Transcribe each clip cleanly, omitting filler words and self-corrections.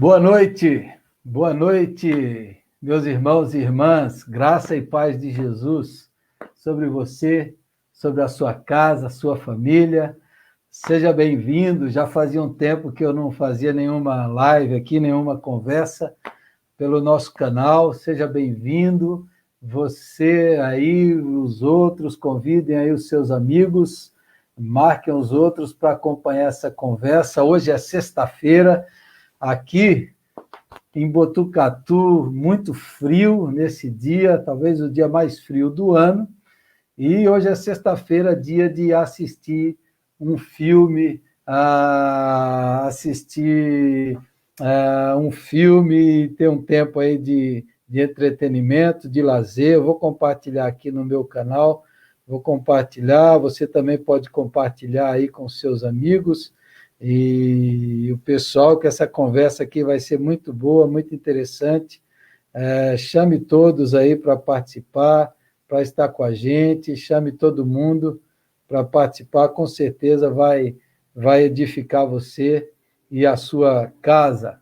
Boa noite, meus irmãos e irmãs, graça e paz de Jesus sobre você, sobre a sua casa, a sua família. Seja bem-vindo, já fazia um tempo que eu não fazia nenhuma live aqui, nenhuma conversa pelo nosso canal, seja bem-vindo, você aí, os outros, convidem aí os seus amigos, marquem os outros para acompanhar essa conversa. Hoje é sexta-feira, aqui em Botucatu, muito frio nesse dia, talvez o dia mais frio do ano, e hoje é sexta-feira, dia de assistir um filme, ter um tempo aí de entretenimento, de lazer. Eu vou compartilhar aqui no meu canal, vou compartilhar, você também pode compartilhar aí com seus amigos, e o pessoal, que essa conversa aqui vai ser muito boa, muito interessante. Chame todos aí para participar, para estar com a gente, chame todo mundo para participar, com certeza vai edificar você e a sua casa,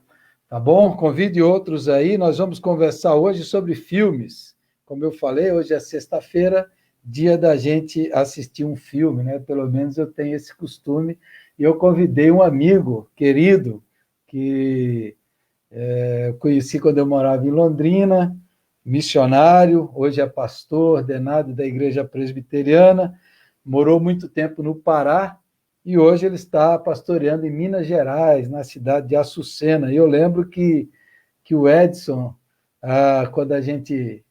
tá bom? Convide outros aí, nós vamos conversar hoje sobre filmes. Como eu falei, hoje é sexta-feira, dia da gente assistir um filme, né? Pelo menos eu tenho esse costume, e eu convidei um amigo querido, que eu conheci quando eu morava em Londrina, missionário, hoje é pastor ordenado da Igreja Presbiteriana, morou muito tempo no Pará, e hoje ele está pastoreando em Minas Gerais, na cidade de Açucena. E eu lembro que o Edson, quando a gente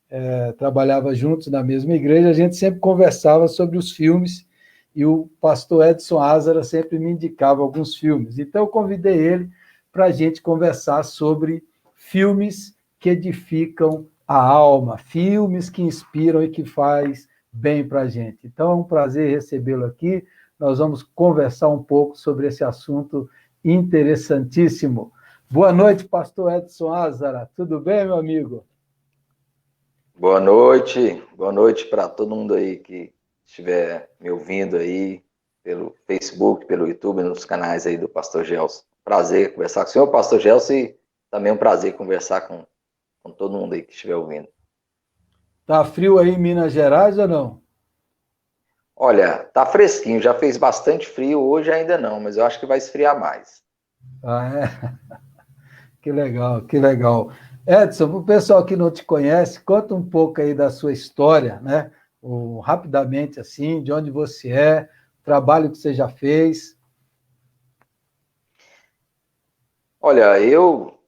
trabalhava juntos na mesma igreja, a gente sempre conversava sobre os filmes, e o pastor Edson Ázara sempre me indicava alguns filmes. Então, eu convidei ele para a gente conversar sobre filmes que edificam a alma, filmes que inspiram e que faz bem para a gente. Então, é um prazer recebê-lo aqui. Nós vamos conversar um pouco sobre esse assunto interessantíssimo. Boa noite, pastor Edson Ázara. Tudo bem, meu amigo? Boa noite para todo mundo aí que estiver me ouvindo aí pelo Facebook, pelo YouTube, nos canais aí do Pastor Gelson. Prazer conversar com o senhor, Pastor Gelson, e também um prazer conversar com todo mundo aí que estiver ouvindo. Tá frio aí em Minas Gerais ou não? Olha, tá fresquinho, já fez bastante frio, hoje ainda não, mas eu acho que vai esfriar mais. É? Que legal, que legal. Edson, para o pessoal que não te conhece, conta um pouco aí da sua história, né? Rapidamente, assim, de onde você é, o trabalho que você já fez. Olha, eu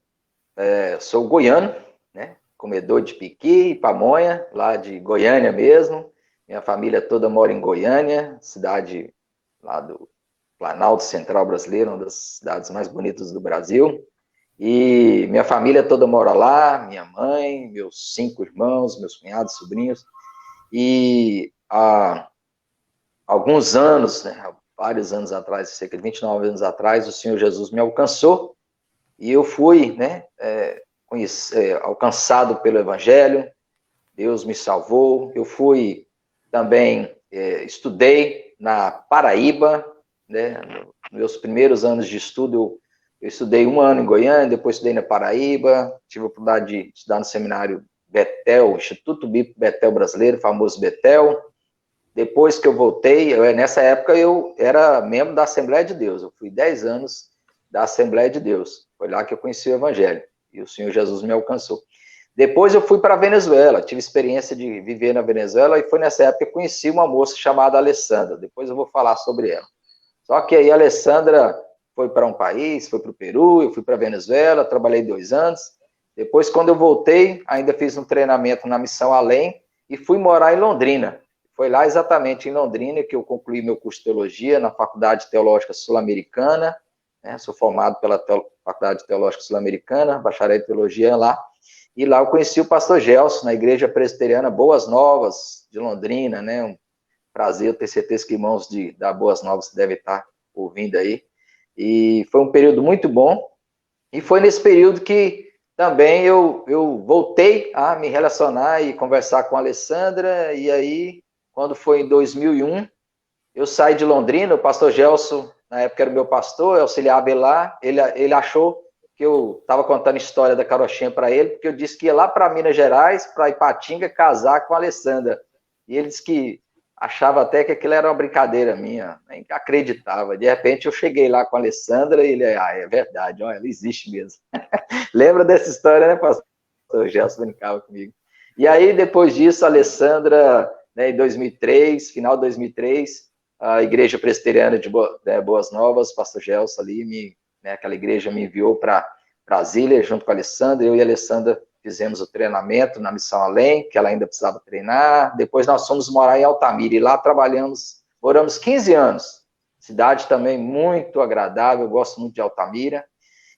sou goiano, né? Comedor de piqui e pamonha, lá de Goiânia mesmo. Minha família toda mora em Goiânia, cidade lá do Planalto Central Brasileiro, uma das cidades mais bonitas do Brasil. E minha família toda mora lá, minha mãe, meus 5 irmãos, meus cunhados, sobrinhos. E há alguns anos, né, vários anos atrás, cerca de 29 anos atrás, o Senhor Jesus me alcançou e eu fui, né, alcançado pelo Evangelho. Deus me salvou. Eu fui também, estudei na Paraíba, né, nos meus primeiros anos de estudo, eu estudei 1 ano em Goiânia, depois estudei na Paraíba, tive a oportunidade de estudar no seminário Betel, Instituto Bíblico Betel Brasileiro, famoso Betel. Depois que eu voltei, nessa época eu era membro da Assembleia de Deus, eu fui 10 anos da Assembleia de Deus, foi lá que eu conheci o Evangelho, e o Senhor Jesus me alcançou. Depois eu fui para a Venezuela, tive experiência de viver na Venezuela, e foi nessa época que eu conheci uma moça chamada Alessandra, depois eu vou falar sobre ela. Só que aí a Alessandra foi para um país, foi para o Peru, eu fui para a Venezuela, trabalhei 2 anos. Depois, quando eu voltei, ainda fiz um treinamento na Missão Além e fui morar em Londrina. Foi lá exatamente em Londrina que eu concluí meu curso de teologia na Faculdade Teológica Sul-Americana, né? Sou formado pela Faculdade Teológica Sul-Americana, bacharel em teologia lá. E lá eu conheci o pastor Gelson, na Igreja Presbiteriana Boas Novas, de Londrina, né? Um prazer, eu tenho certeza que irmãos da Boas Novas devem estar ouvindo aí. E foi um período muito bom. E foi nesse período que também eu voltei a me relacionar e conversar com a Alessandra. E aí, quando foi em 2001, eu saí de Londrina, o pastor Gelson, na época era o meu pastor, eu auxiliava ele lá, ele achou que eu estava contando a história da carochinha para ele, porque eu disse que ia lá para Minas Gerais, para Ipatinga, casar com a Alessandra. E ele disse que achava até que aquilo era uma brincadeira minha, nem acreditava. De repente eu cheguei lá com a Alessandra e ele, é verdade, ó, ela existe mesmo. Lembra dessa história, né, pastor? O Gelson brincava comigo. E aí, depois disso, a Alessandra, né, em 2003, final de 2003, a Igreja Presbiteriana de Boas Novas, pastor Gelson ali, né, aquela igreja me enviou para Brasília, junto com a Alessandra. Eu e a Alessandra fizemos o treinamento na Missão Além, que ela ainda precisava treinar. Depois nós fomos morar em Altamira, e lá moramos 15 anos. Cidade também muito agradável, eu gosto muito de Altamira.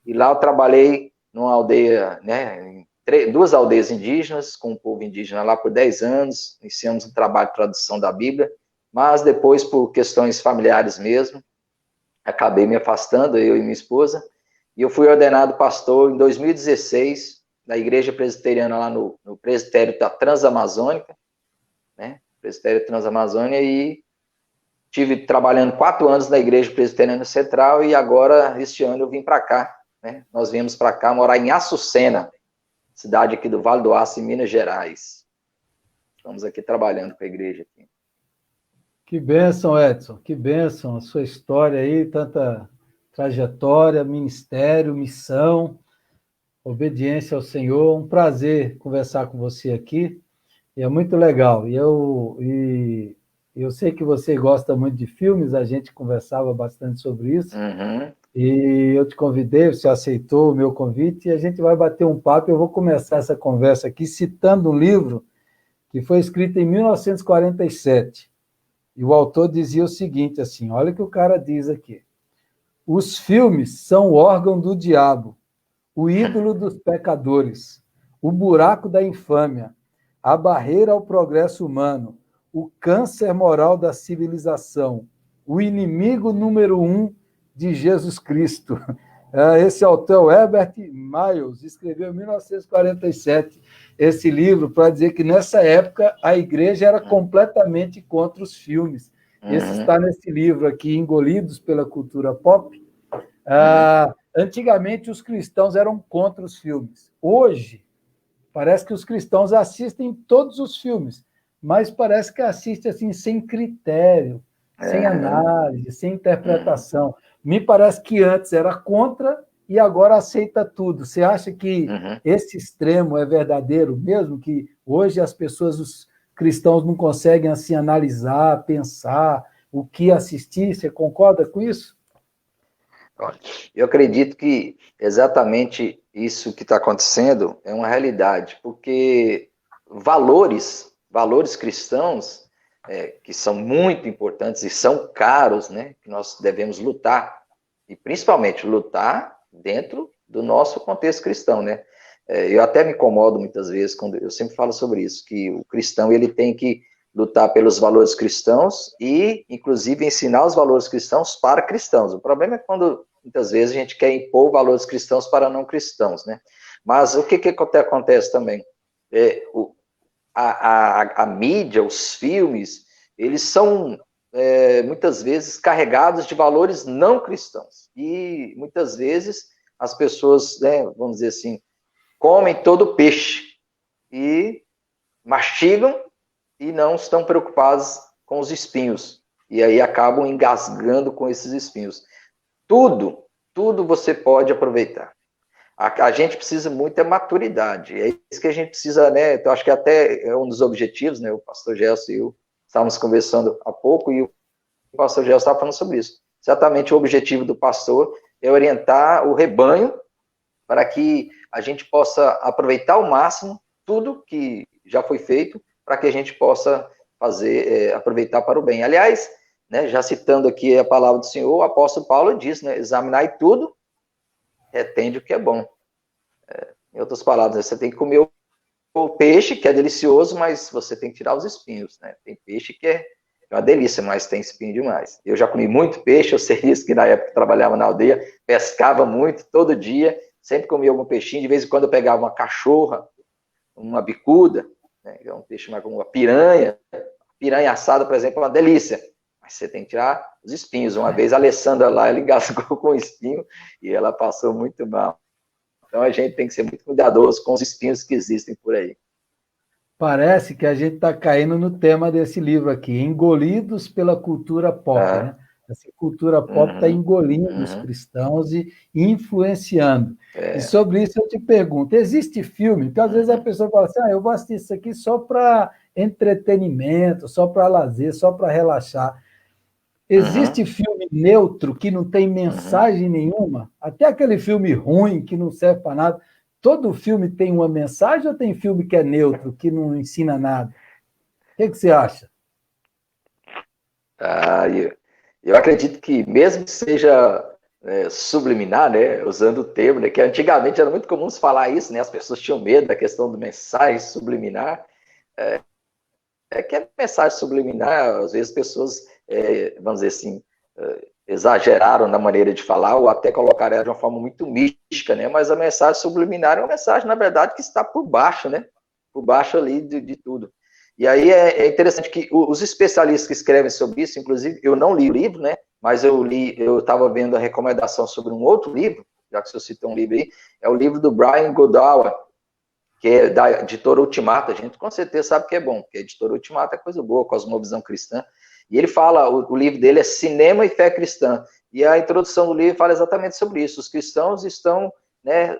E lá eu trabalhei numa aldeia, né, em 2 aldeias indígenas, com o povo indígena lá por 10 anos. Iniciamos um trabalho de tradução da Bíblia, mas depois, por questões familiares mesmo, acabei me afastando, eu e minha esposa, e eu fui ordenado pastor em 2016, na Igreja Presbiteriana lá no Presbitério da Transamazônica, né, Presbitério Transamazônia, e tive trabalhando 4 anos na Igreja Presbiteriana Central, e agora, este ano, eu vim para cá, né, nós viemos para cá morar em Açucena, cidade aqui do Vale do Aço, em Minas Gerais. Estamos aqui trabalhando com a igreja aqui. Que bênção, Edson, que bênção a sua história aí, tanta trajetória, ministério, missão, obediência ao Senhor. Um prazer conversar com você aqui, e é muito legal. E eu sei que você gosta muito de filmes, a gente conversava bastante sobre isso, e eu te convidei, você aceitou o meu convite, e a gente vai bater um papo. Eu vou começar essa conversa aqui citando um livro que foi escrito em 1947, e o autor dizia o seguinte, assim, olha o que o cara diz aqui: os filmes são o órgão do diabo, o ídolo dos pecadores, o buraco da infâmia, a barreira ao progresso humano, o câncer moral da civilização, o inimigo número 1 de Jesus Cristo. Esse autor, Herbert Miles, escreveu em 1947 esse livro para dizer que, nessa época, a igreja era completamente contra os filmes. Esse está nesse livro aqui, Engolidos pela Cultura Pop. Antigamente, os cristãos eram contra os filmes. Hoje, parece que os cristãos assistem todos os filmes, mas parece que assistem assim, sem critério, sem análise, sem interpretação. Me parece que antes era contra e agora aceita tudo. Você acha que esse extremo é verdadeiro mesmo? Que hoje as pessoas, os cristãos, não conseguem assim analisar, pensar o que assistir? Você concorda com isso? Eu acredito que exatamente isso que está acontecendo é uma realidade, porque valores cristãos, que são muito importantes e são caros, né, que nós devemos lutar, e principalmente lutar dentro do nosso contexto cristão, né? Eu até me incomodo muitas vezes, quando eu sempre falo sobre isso, que o cristão ele tem que lutar pelos valores cristãos e, inclusive, ensinar os valores cristãos para cristãos. O problema é quando, muitas vezes, a gente quer impor valores cristãos para não cristãos, né? Mas o que acontece também? A mídia, os filmes, eles são, muitas vezes, carregados de valores não cristãos. E, muitas vezes, as pessoas, né, vamos dizer assim, comem todo o peixe e mastigam e não estão preocupados com os espinhos. E aí acabam engasgando com esses espinhos. Tudo você pode aproveitar. A gente precisa muito de maturidade. É isso que a gente precisa, né? Eu acho que até é um dos objetivos, né? O pastor Gelson e eu estávamos conversando há pouco e o pastor Gelson estava falando sobre isso. Exatamente o objetivo do pastor é orientar o rebanho para que a gente possa aproveitar ao máximo tudo que já foi feito, para que a gente possa aproveitar para o bem. Aliás, né, já citando aqui a palavra do Senhor, o apóstolo Paulo diz, né, examinai tudo, retende o que é bom. Em outras palavras, você tem que comer o peixe, que é delicioso, mas você tem que tirar os espinhos, né? Tem peixe que é uma delícia, mas tem espinho demais. Eu já comi muito peixe, eu sei isso, que na época que trabalhava na aldeia, pescava muito, todo dia, sempre comia algum peixinho, de vez em quando eu pegava uma cachorra, uma bicuda, né, que é um peixe mais como uma piranha assada, por exemplo, é uma delícia, mas você tem que tirar os espinhos. Uma vez a Alessandra lá, ela engasgou com o espinho e ela passou muito mal. Então a gente tem que ser muito cuidadoso com os espinhos que existem por aí. Parece que a gente está caindo no tema desse livro aqui, engolidos pela cultura pop, né? Essa cultura pop está engolindo os cristãos e influenciando. E sobre isso eu te pergunto, existe filme? Porque às vezes a pessoa fala assim, eu vou assistir isso aqui só para entretenimento, só para lazer, só para relaxar. Existe filme neutro que não tem mensagem nenhuma? Até aquele filme ruim que não serve para nada. Todo filme tem uma mensagem ou tem filme que é neutro, que não ensina nada? O que você acha? Eu acredito que, mesmo que seja subliminar, né, usando o termo, né, que antigamente era muito comum se falar isso, né, as pessoas tinham medo da questão do mensagem subliminar. Que é mensagem subliminar, às vezes pessoas, vamos dizer assim, exageraram na maneira de falar ou até colocaram ela de uma forma muito mística, né? Mas a mensagem subliminar é uma mensagem, na verdade, que está por baixo, né? Por baixo ali de tudo. E aí é interessante que os especialistas que escrevem sobre isso, inclusive, eu não li o livro, né? Mas eu estava vendo a recomendação sobre um outro livro, já que você citou um livro aí, é o livro do Brian Godawa, que é da editora Ultimata. A gente com certeza sabe que é bom, porque a editora Ultimata é coisa boa, cosmovisão cristã. E ele fala, o livro dele é Cinema e Fé Cristã. E a introdução do livro fala exatamente sobre isso. Os cristãos estão, né,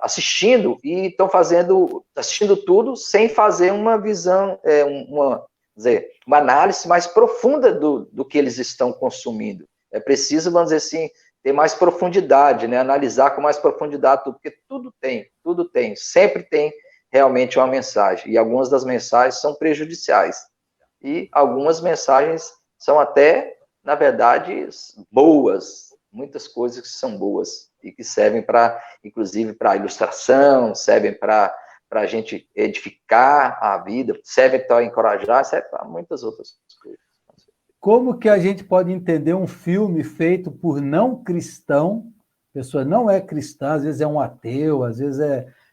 assistindo e estão assistindo tudo sem fazer uma visão, uma análise mais profunda do que eles estão consumindo. É preciso, vamos dizer assim, ter mais profundidade, né? Analisar com mais profundidade tudo, porque tudo tem, sempre tem realmente uma mensagem. E algumas das mensagens são prejudiciais. E algumas mensagens são até, na verdade, boas. Muitas coisas que são boas e que servem para, inclusive, para ilustração, servem para a gente edificar a vida, servem para encorajar, servem para muitas outras coisas. Como que a gente pode entender um filme feito por não cristão, a pessoa não é cristã, às vezes é um ateu, às vezes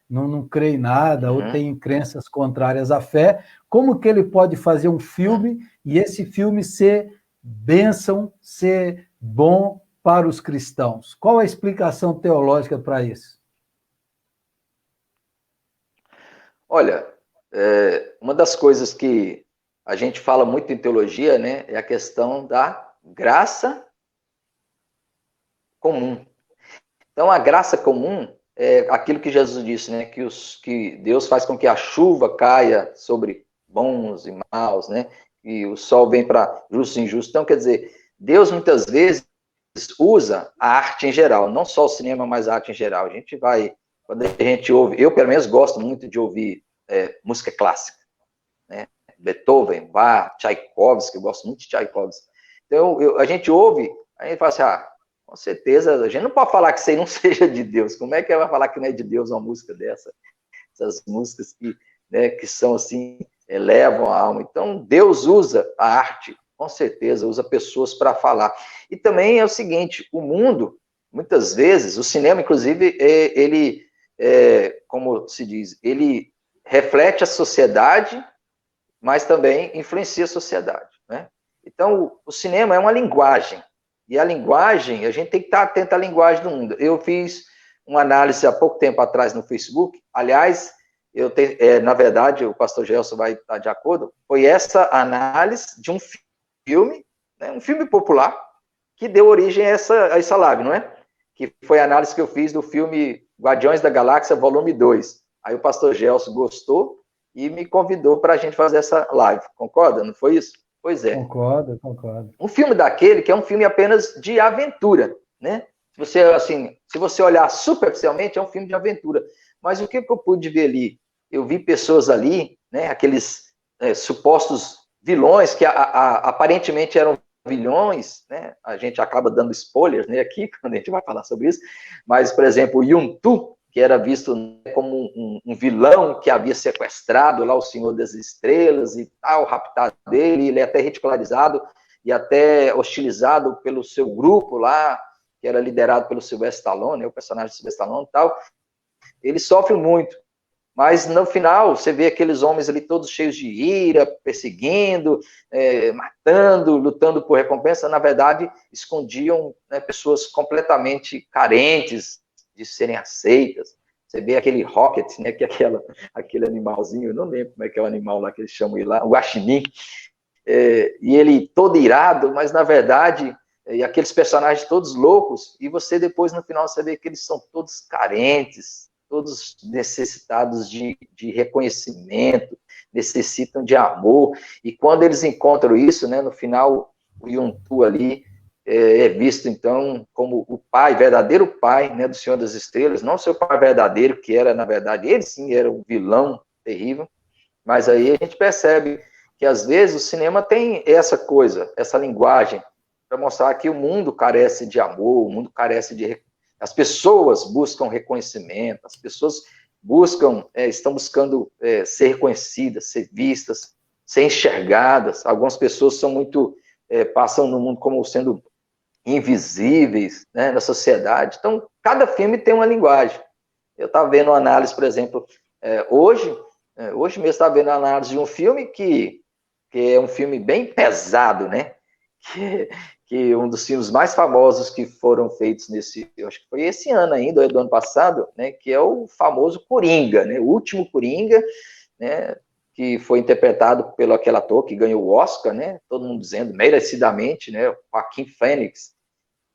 não crê em nada, ou tem crenças contrárias à fé, como que ele pode fazer um filme e esse filme ser bênção, ser bom para os cristãos? Qual a explicação teológica para isso? Olha, uma das coisas que a gente fala muito em teologia, né, é a questão da graça comum. Então, a graça comum é aquilo que Jesus disse, né, que Deus faz com que a chuva caia sobre bons e maus, né, e o sol vem para justos e injustos. Então, quer dizer, Deus muitas vezes usa a arte em geral, não só o cinema, mas a arte em geral. Quando a gente ouve, eu pelo menos gosto muito de ouvir música clássica, né, Beethoven, Bach, Tchaikovsky, eu gosto muito de Tchaikovsky. Então, a gente ouve, a gente fala assim, com certeza, a gente não pode falar que isso aí não seja de Deus. Como é que ela vai falar que não é de Deus uma música dessa? Essas músicas que são assim, elevam a alma. Então, Deus usa a arte, com certeza, usa pessoas para falar. E também é o seguinte, o mundo, muitas vezes, o cinema, inclusive, ele, como se diz, ele reflete a sociedade, mas também influencia a sociedade, né? Então, o cinema é uma linguagem, e a linguagem, a gente tem que estar atento à linguagem do mundo. Eu fiz uma análise há pouco tempo atrás no Facebook, aliás, na verdade, o pastor Gelson vai estar de acordo, foi essa análise de um filme, né, um filme popular, que deu origem a essa live, não é? Que foi a análise que eu fiz do filme Guardiões da Galáxia, volume 2. Aí o pastor Gelson gostou e me convidou para a gente fazer essa live. Concorda? Não foi isso? Pois é. Concordo. Um filme daquele que é um filme apenas de aventura, né? Se você olhar superficialmente, é um filme de aventura. Mas o que eu pude ver ali? Eu vi pessoas ali, né? Aqueles supostos vilões que aparentemente eram vilões, né? A gente acaba dando spoilers, né, aqui, quando a gente vai falar sobre isso. Mas, por exemplo, o Yun-Tu, que era visto como um vilão que havia sequestrado lá o Senhor das Estrelas e tal, raptado dele, ele é até ridicularizado e até hostilizado pelo seu grupo lá, que era liderado pelo Sylvester Stallone, o personagem do Sylvester Stallone e tal. Ele sofre muito, mas no final você vê aqueles homens ali todos cheios de ira, perseguindo, matando, lutando por recompensa, na verdade escondiam, né, pessoas completamente carentes de serem aceitas. Você vê aquele Rocket, né, que é aquele animalzinho, eu não lembro como é que é o animal lá que eles chamam ele lá, o guaxinim, e ele todo irado, mas na verdade, e aqueles personagens todos loucos, e você depois no final você vê que eles são todos carentes, todos necessitados de reconhecimento, necessitam de amor, e quando eles encontram isso, né, no final, o Yondu ali é visto, então, como o pai, verdadeiro pai, né, do Senhor das Estrelas, não seu pai verdadeiro, que era, na verdade, ele sim era um vilão terrível, mas aí a gente percebe que, às vezes, o cinema tem essa coisa, essa linguagem, para mostrar que o mundo carece de amor, o mundo carece de... As pessoas buscam reconhecimento, as pessoas estão buscando ser reconhecidas, ser vistas, ser enxergadas. Algumas pessoas são muito... passam no mundo como sendo invisíveis, né, na sociedade. Então, cada filme tem uma linguagem. Eu estava vendo uma análise, por exemplo, hoje mesmo estava vendo a análise de um filme que é um filme bem pesado, né? Que um dos filmes mais famosos que foram feitos eu acho que foi esse ano ainda, ou do ano passado, né? Que é o famoso Coringa, né? O último Coringa, né? Que foi interpretado pelo aquele ator que ganhou o Oscar, né? Todo mundo dizendo merecidamente, né? Joaquin Phoenix,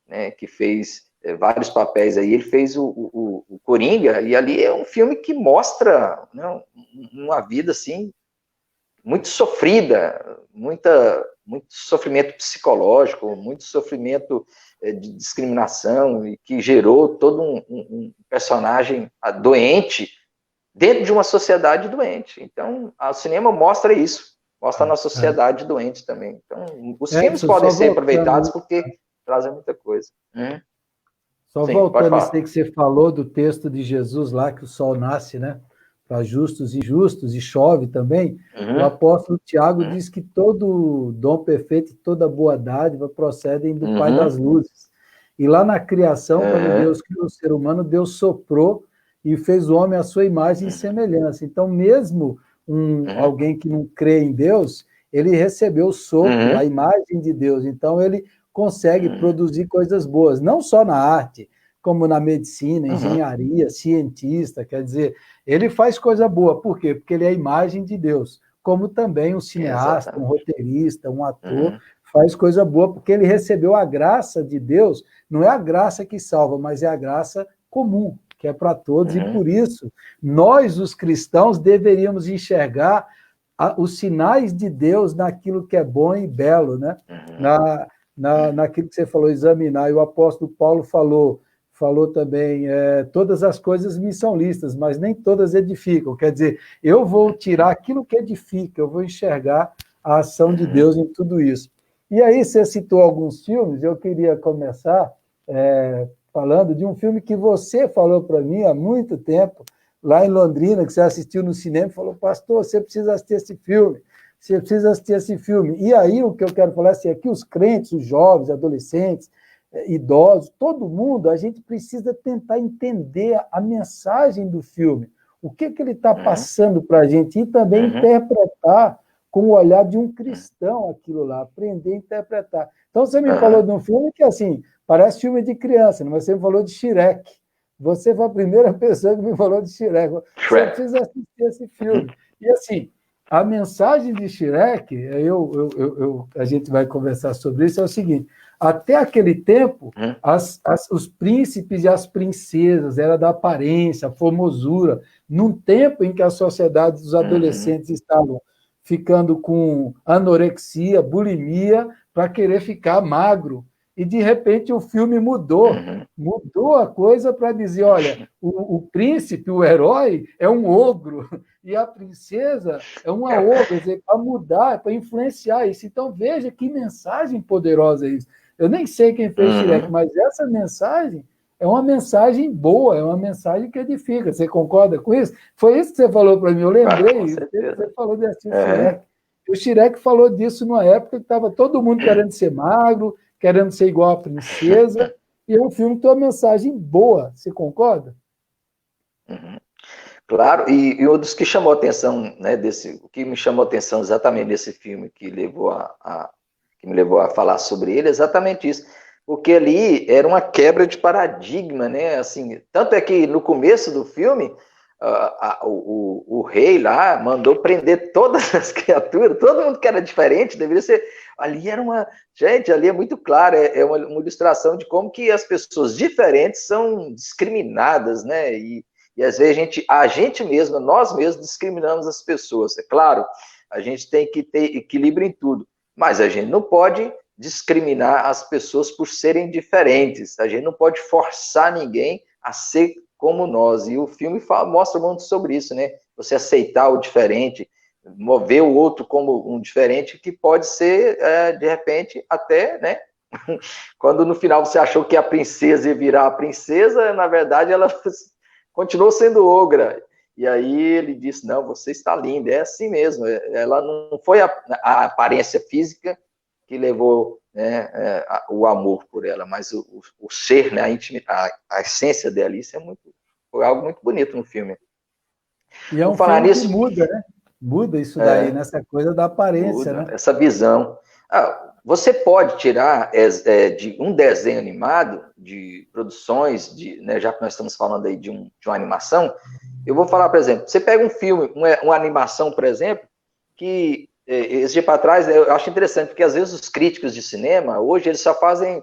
né? Que fez vários papéis aí. Ele fez o Coringa, e ali é um filme que mostra, né, uma vida assim muito sofrida, muito sofrimento psicológico, muito sofrimento de discriminação, e que gerou todo um personagem doente dentro de uma sociedade doente. Então, o cinema mostra isso, mostra a nossa sociedade doente também. Então, os filmes podem ser aproveitados porque trazem muita coisa. Só Sim, voltando a isso aí que você falou do texto de Jesus lá, que o sol nasce, né? Para justos e injustos, e chove também, o apóstolo Tiago diz que todo dom perfeito e toda boa dádiva procedem do Pai das luzes. E lá na criação, quando Deus criou o ser humano, Deus soprou e fez o homem à sua imagem e semelhança. Então, mesmo alguém que não crê em Deus, ele recebeu o sopro, a imagem de Deus. Então, ele consegue produzir coisas boas, não só na arte, como na medicina, engenharia, cientista, quer dizer, ele faz coisa boa. Por quê? Porque ele é a imagem de Deus, como também um cineasta, um roteirista, um ator, faz coisa boa, porque ele recebeu a graça de Deus, não é a graça que salva, mas é a graça comum, que é para todos, e por isso, nós, os cristãos, deveríamos enxergar os sinais de Deus naquilo que é bom e belo, né? Naquilo que você falou, examinar, e o apóstolo Paulo falou também, todas as coisas me são listas, mas nem todas edificam. Quer dizer, eu vou tirar aquilo que edifica, eu vou enxergar a ação de Deus em tudo isso. E aí, você citou alguns filmes, eu queria começar falando de um filme que você falou para mim há muito tempo, lá em Londrina, que você assistiu no cinema, e falou, pastor, você precisa assistir esse filme, você precisa assistir esse filme. E aí, o que eu quero falar assim, é que os crentes, os jovens, adolescentes, idosos, todo mundo, a gente precisa tentar entender a mensagem do filme, o que ele está passando para a gente, e também interpretar com o olhar de um cristão aquilo lá, aprender a interpretar. Então, você me falou de um filme que, assim, parece filme de criança, mas você me falou de Shrek. Você foi a primeira pessoa que me falou de Shrek. Você precisa assistir esse filme. E, assim, a mensagem de Shrek, a gente vai conversar sobre isso, é o seguinte, até aquele tempo, os príncipes e as princesas, era da aparência, a formosura, num tempo em que a sociedade dos adolescentes estavam ficando com anorexia, bulimia, para querer ficar magro. E, de repente, o filme mudou a coisa para dizer, olha, o príncipe, o herói, é um ogro, e a princesa é uma ogra, para mudar, para influenciar isso. Então, veja que mensagem poderosa é isso. Eu nem sei quem fez Shrek, mas essa mensagem é uma mensagem boa, é uma mensagem que edifica. Você concorda com isso? Foi isso que você falou para mim, eu lembrei, você falou de assistir Shrek. O Shrek falou disso numa época que estava todo mundo querendo ser magro, querendo ser igual a princesa, e é um filme que tem uma mensagem boa, você concorda? Claro, e um dos que chamou a atenção, né, o que me chamou a atenção exatamente desse filme que me levou a falar sobre ele, é exatamente isso. porque ali era uma quebra de paradigma, né? Assim, tanto é que no começo do filme, o rei lá mandou prender todas as criaturas, todo mundo que era diferente, deveria ser... Ali era uma... Gente, ali é muito claro, é uma ilustração de como que as pessoas diferentes são discriminadas, né? E às vezes a gente mesmo, nós mesmos discriminamos as pessoas. É claro, a gente tem que ter equilíbrio em tudo, mas a gente não pode discriminar as pessoas por serem diferentes. A gente não pode forçar ninguém a ser como nós. E o filme mostra muito sobre isso, né? Você aceitar o diferente, mover o outro como um diferente, que pode ser, de repente, até, né? Quando no final você achou que a princesa ia virar a princesa, na verdade ela continuou sendo ogra. E aí ele disse, não, você está linda, é assim mesmo. Ela não foi a aparência física que levou, né, o amor por ela, mas o ser, né, a essência dela, isso foi algo muito bonito no filme. E é um filme que muda, né? Muda isso daí, nessa coisa da aparência, muda, né? essa visão. Você pode tirar de um desenho animado, de produções, né, já que nós estamos falando aí de uma animação, eu vou falar, por exemplo, você pega um filme, uma animação, por exemplo, que esse dia para trás, eu acho interessante, porque às vezes os críticos de cinema, hoje, eles só fazem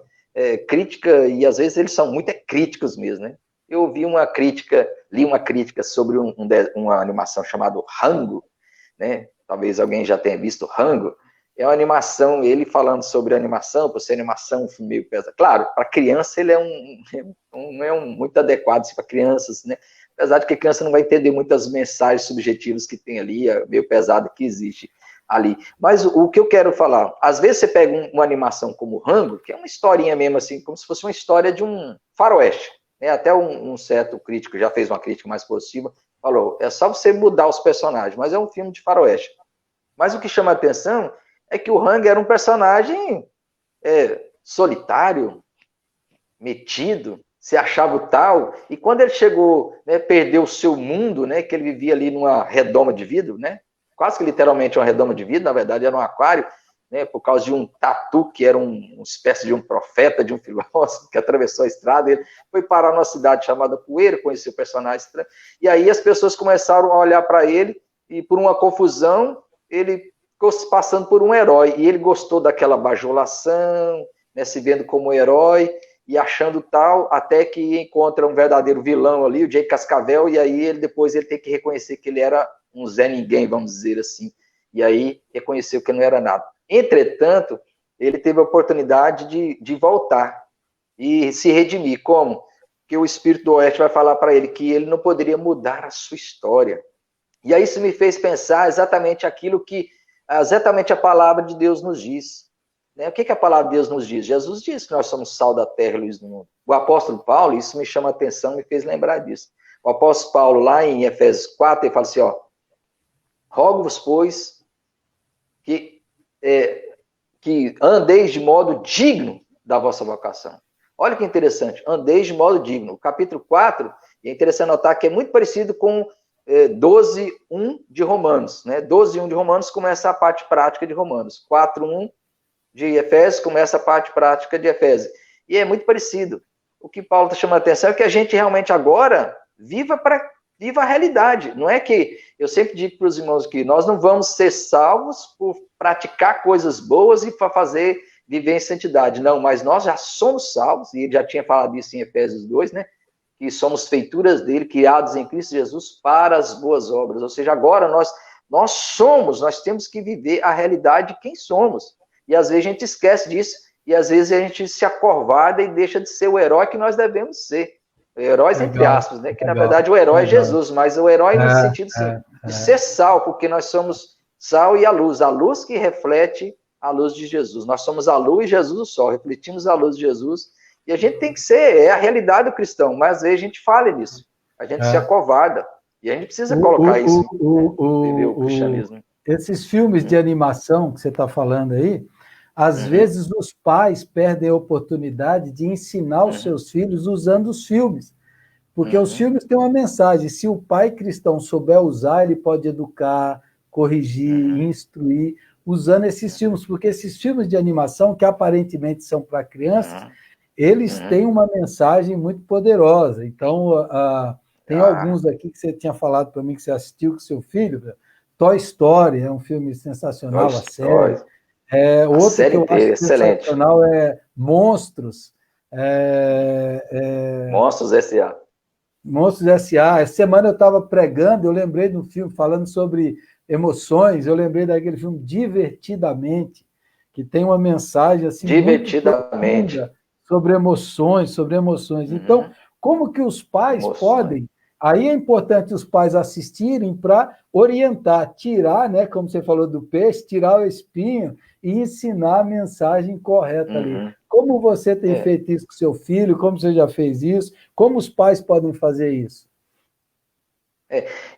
crítica, e às vezes eles são muito críticos mesmo, né? Eu li uma crítica sobre uma animação chamada Rango, né? Talvez alguém já tenha visto Rango. É uma animação, ele falando sobre animação, por ser animação, um filme meio pesado. Claro, para criança ele não é muito adequado assim, para crianças, né? Apesar de que a criança não vai entender muitas mensagens subjetivas que tem ali, é meio pesado que existe ali. Mas o que eu quero falar, às vezes você pega uma animação como Rango, que é uma historinha mesmo assim, como se fosse uma história de um faroeste, né? Até um certo crítico já fez uma crítica mais positiva, falou, é só você mudar os personagens, mas é um filme de faroeste. Mas o que chama a atenção é que o Rango era um personagem solitário, metido, se achava o tal, e quando ele chegou, né, perdeu o seu mundo, né, que ele vivia ali numa redoma de vidro, né, quase que literalmente uma redoma de vidro, na verdade era um aquário, né, por causa de um tatu, que era uma espécie de um profeta, de um filósofo, que atravessou a estrada, ele foi parar numa cidade chamada Poeira, conheceu o personagem, e aí as pessoas começaram a olhar para ele, e por uma confusão, ele ficou se passando por um herói, e ele gostou daquela bajulação, né, se vendo como herói, e achando tal, até que encontra um verdadeiro vilão ali, o Jake Cascavel, e aí depois ele tem que reconhecer que ele era um Zé Ninguém, vamos dizer assim, e aí reconheceu que não era nada. Entretanto, ele teve a oportunidade de voltar e se redimir. Como? Que o Espírito do Oeste vai falar para ele que ele não poderia mudar a sua história. E aí isso me fez pensar exatamente exatamente a palavra de Deus nos diz. O que a palavra de Deus nos diz? Jesus diz que nós somos sal da terra e luz do mundo. O apóstolo Paulo, isso me chama a atenção, me fez lembrar disso. O apóstolo Paulo, lá em Efésios 4, ele fala assim, rogo-vos, pois, que andeis de modo digno da vossa vocação. Olha que interessante, andeis de modo digno. O capítulo 4, é interessante notar que é muito parecido com 12:1 de Romanos. Né? 12:1 de Romanos começa a parte prática de Romanos. 4:1 de Efésios começa a parte prática de Efésios. E é muito parecido. O que Paulo está chamando a atenção é que a gente realmente agora viva a realidade. Não é que, eu sempre digo para os irmãos que nós não vamos ser salvos por praticar coisas boas e para viver em santidade. Não, mas nós já somos salvos, e ele já tinha falado isso em Efésios 2, né? Que somos feituras dele, criados em Cristo Jesus para as boas obras. Ou seja, agora nós temos que viver a realidade de quem somos. E às vezes a gente esquece disso, e às vezes a gente se acovarda e deixa de ser o herói que nós devemos ser. Heróis, entre aspas, né? Que na verdade o herói é Jesus, mas o herói no sentido de ser sal, porque nós somos sal e a luz que reflete a luz de Jesus. Nós somos a luz e Jesus o sol, refletimos a luz de Jesus, e a gente tem que ser, a realidade do cristão, mas às vezes a gente falha nisso, a gente se acovarda, e a gente precisa colocar isso viver o cristianismo. Esses filmes de animação que você está falando aí, às vezes os pais perdem a oportunidade de ensinar os seus filhos usando os filmes, porque os filmes têm uma mensagem. Se o pai cristão souber usar, ele pode educar, corrigir, instruir, usando esses filmes, porque esses filmes de animação, que aparentemente são para crianças, eles têm uma mensagem muito poderosa. Então, tem alguns aqui que você tinha falado para mim que você assistiu com seu filho. Toy Story é um filme sensacional, a série. Outro que eu acho sensacional é Monstros. Monstros S.A. Monstros S.A. Essa semana eu estava pregando, eu lembrei de um filme falando sobre emoções, eu lembrei daquele filme Divertidamente, que tem uma mensagem assim muito profunda sobre emoções. Então, como que os pais podem... Aí é importante os pais assistirem para orientar, tirar, né, como você falou do peixe, tirar o espinho e ensinar a mensagem correta ali. Como você tem feito isso com seu filho? Como você já fez isso? Como os pais podem fazer isso?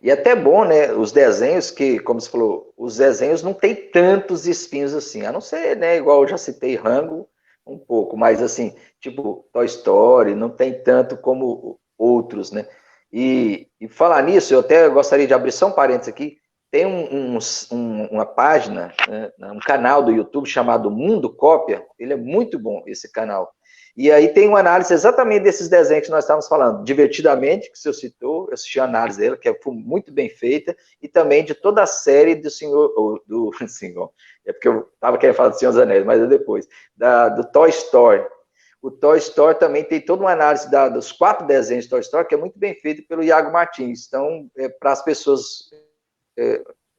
E até bom, né, os desenhos que, como você falou, os desenhos não tem tantos espinhos assim, a não ser, né, igual eu já citei, Rango, um pouco, mas assim, tipo Toy Story, não tem tanto como outros, né? E falar nisso, eu até gostaria de abrir só um parênteses aqui, tem uma página, né, um canal do YouTube chamado Mundo Cópia, ele é muito bom, esse canal. E aí tem uma análise exatamente desses desenhos que nós estávamos falando, Divertidamente, que o senhor citou, eu assisti a análise dela, que foi muito bem feita, e também de toda a série do Senhor, é porque eu estava querendo falar do Senhor dos Anéis, mas é depois, do Toy Story. O Toy Story também tem toda uma análise dos 4 desenhos de Toy Story, que é muito bem feito pelo Iago Martins. Então, para as pessoas,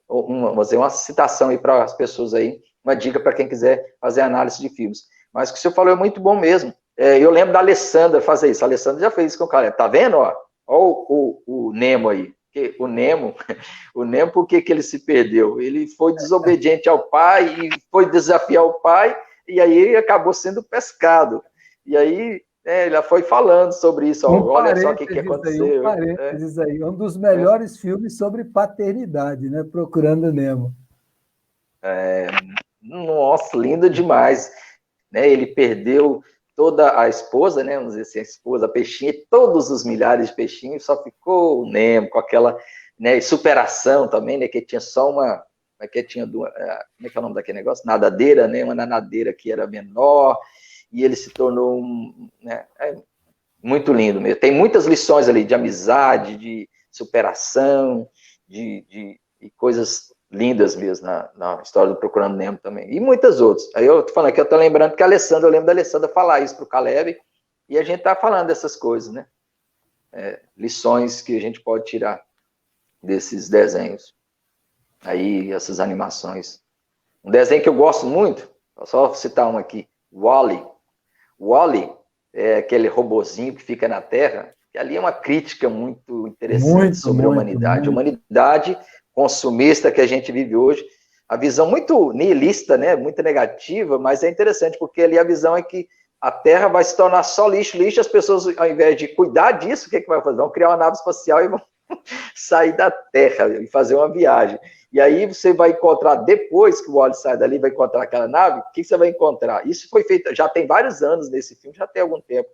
vamos dizer, uma citação aí para as pessoas aí, uma dica para quem quiser fazer análise de filmes. Mas o que o senhor falou é muito bom mesmo. Eu lembro da Alessandra fazer isso. A Alessandra já fez isso com o cara. Tá vendo? Ó o Nemo aí. O Nemo, por que ele se perdeu? Ele foi desobediente ao pai e foi desafiar o pai, e aí ele acabou sendo pescado. E aí, ela foi falando sobre isso. Olha só o que aconteceu. Aí, um dos melhores filmes sobre paternidade, né? Procurando Nemo. Nossa, lindo demais. Né? Ele perdeu toda a esposa, né? Vamos dizer assim, a esposa, a peixinha, e todos os milhares de peixinhos, só ficou o Nemo com aquela, né, superação também, né? Que tinha só uma. Como é que é o nome daquele negócio? Nadadeira, né? Uma nadadeira que era menor. E ele se tornou muito lindo mesmo. Tem muitas lições ali de amizade, de superação, de coisas lindas mesmo na história do Procurando Nemo também. E muitas outras. Aí eu tô falando aqui, eu tô lembrando que eu lembro da Alessandra falar isso pro Caleb, e a gente tá falando dessas coisas, né? Lições que a gente pode tirar desses desenhos. Aí, essas animações. Um desenho que eu gosto muito, vou só citar um aqui, Wall-E. Wall-E é aquele robozinho que fica na Terra, que ali é uma crítica muito interessante sobre a humanidade. A humanidade consumista que a gente vive hoje, a visão muito nihilista, né? Muito negativa, mas é interessante, porque ali a visão é que a Terra vai se tornar só lixo, as pessoas, ao invés de cuidar disso, o que vai fazer? Vão criar uma nave espacial e vão sair da Terra e fazer uma viagem. E aí você vai encontrar, depois que o Wall-E sai dali, vai encontrar aquela nave, o que você vai encontrar? Isso foi feito, já tem vários anos nesse filme, já tem algum tempo.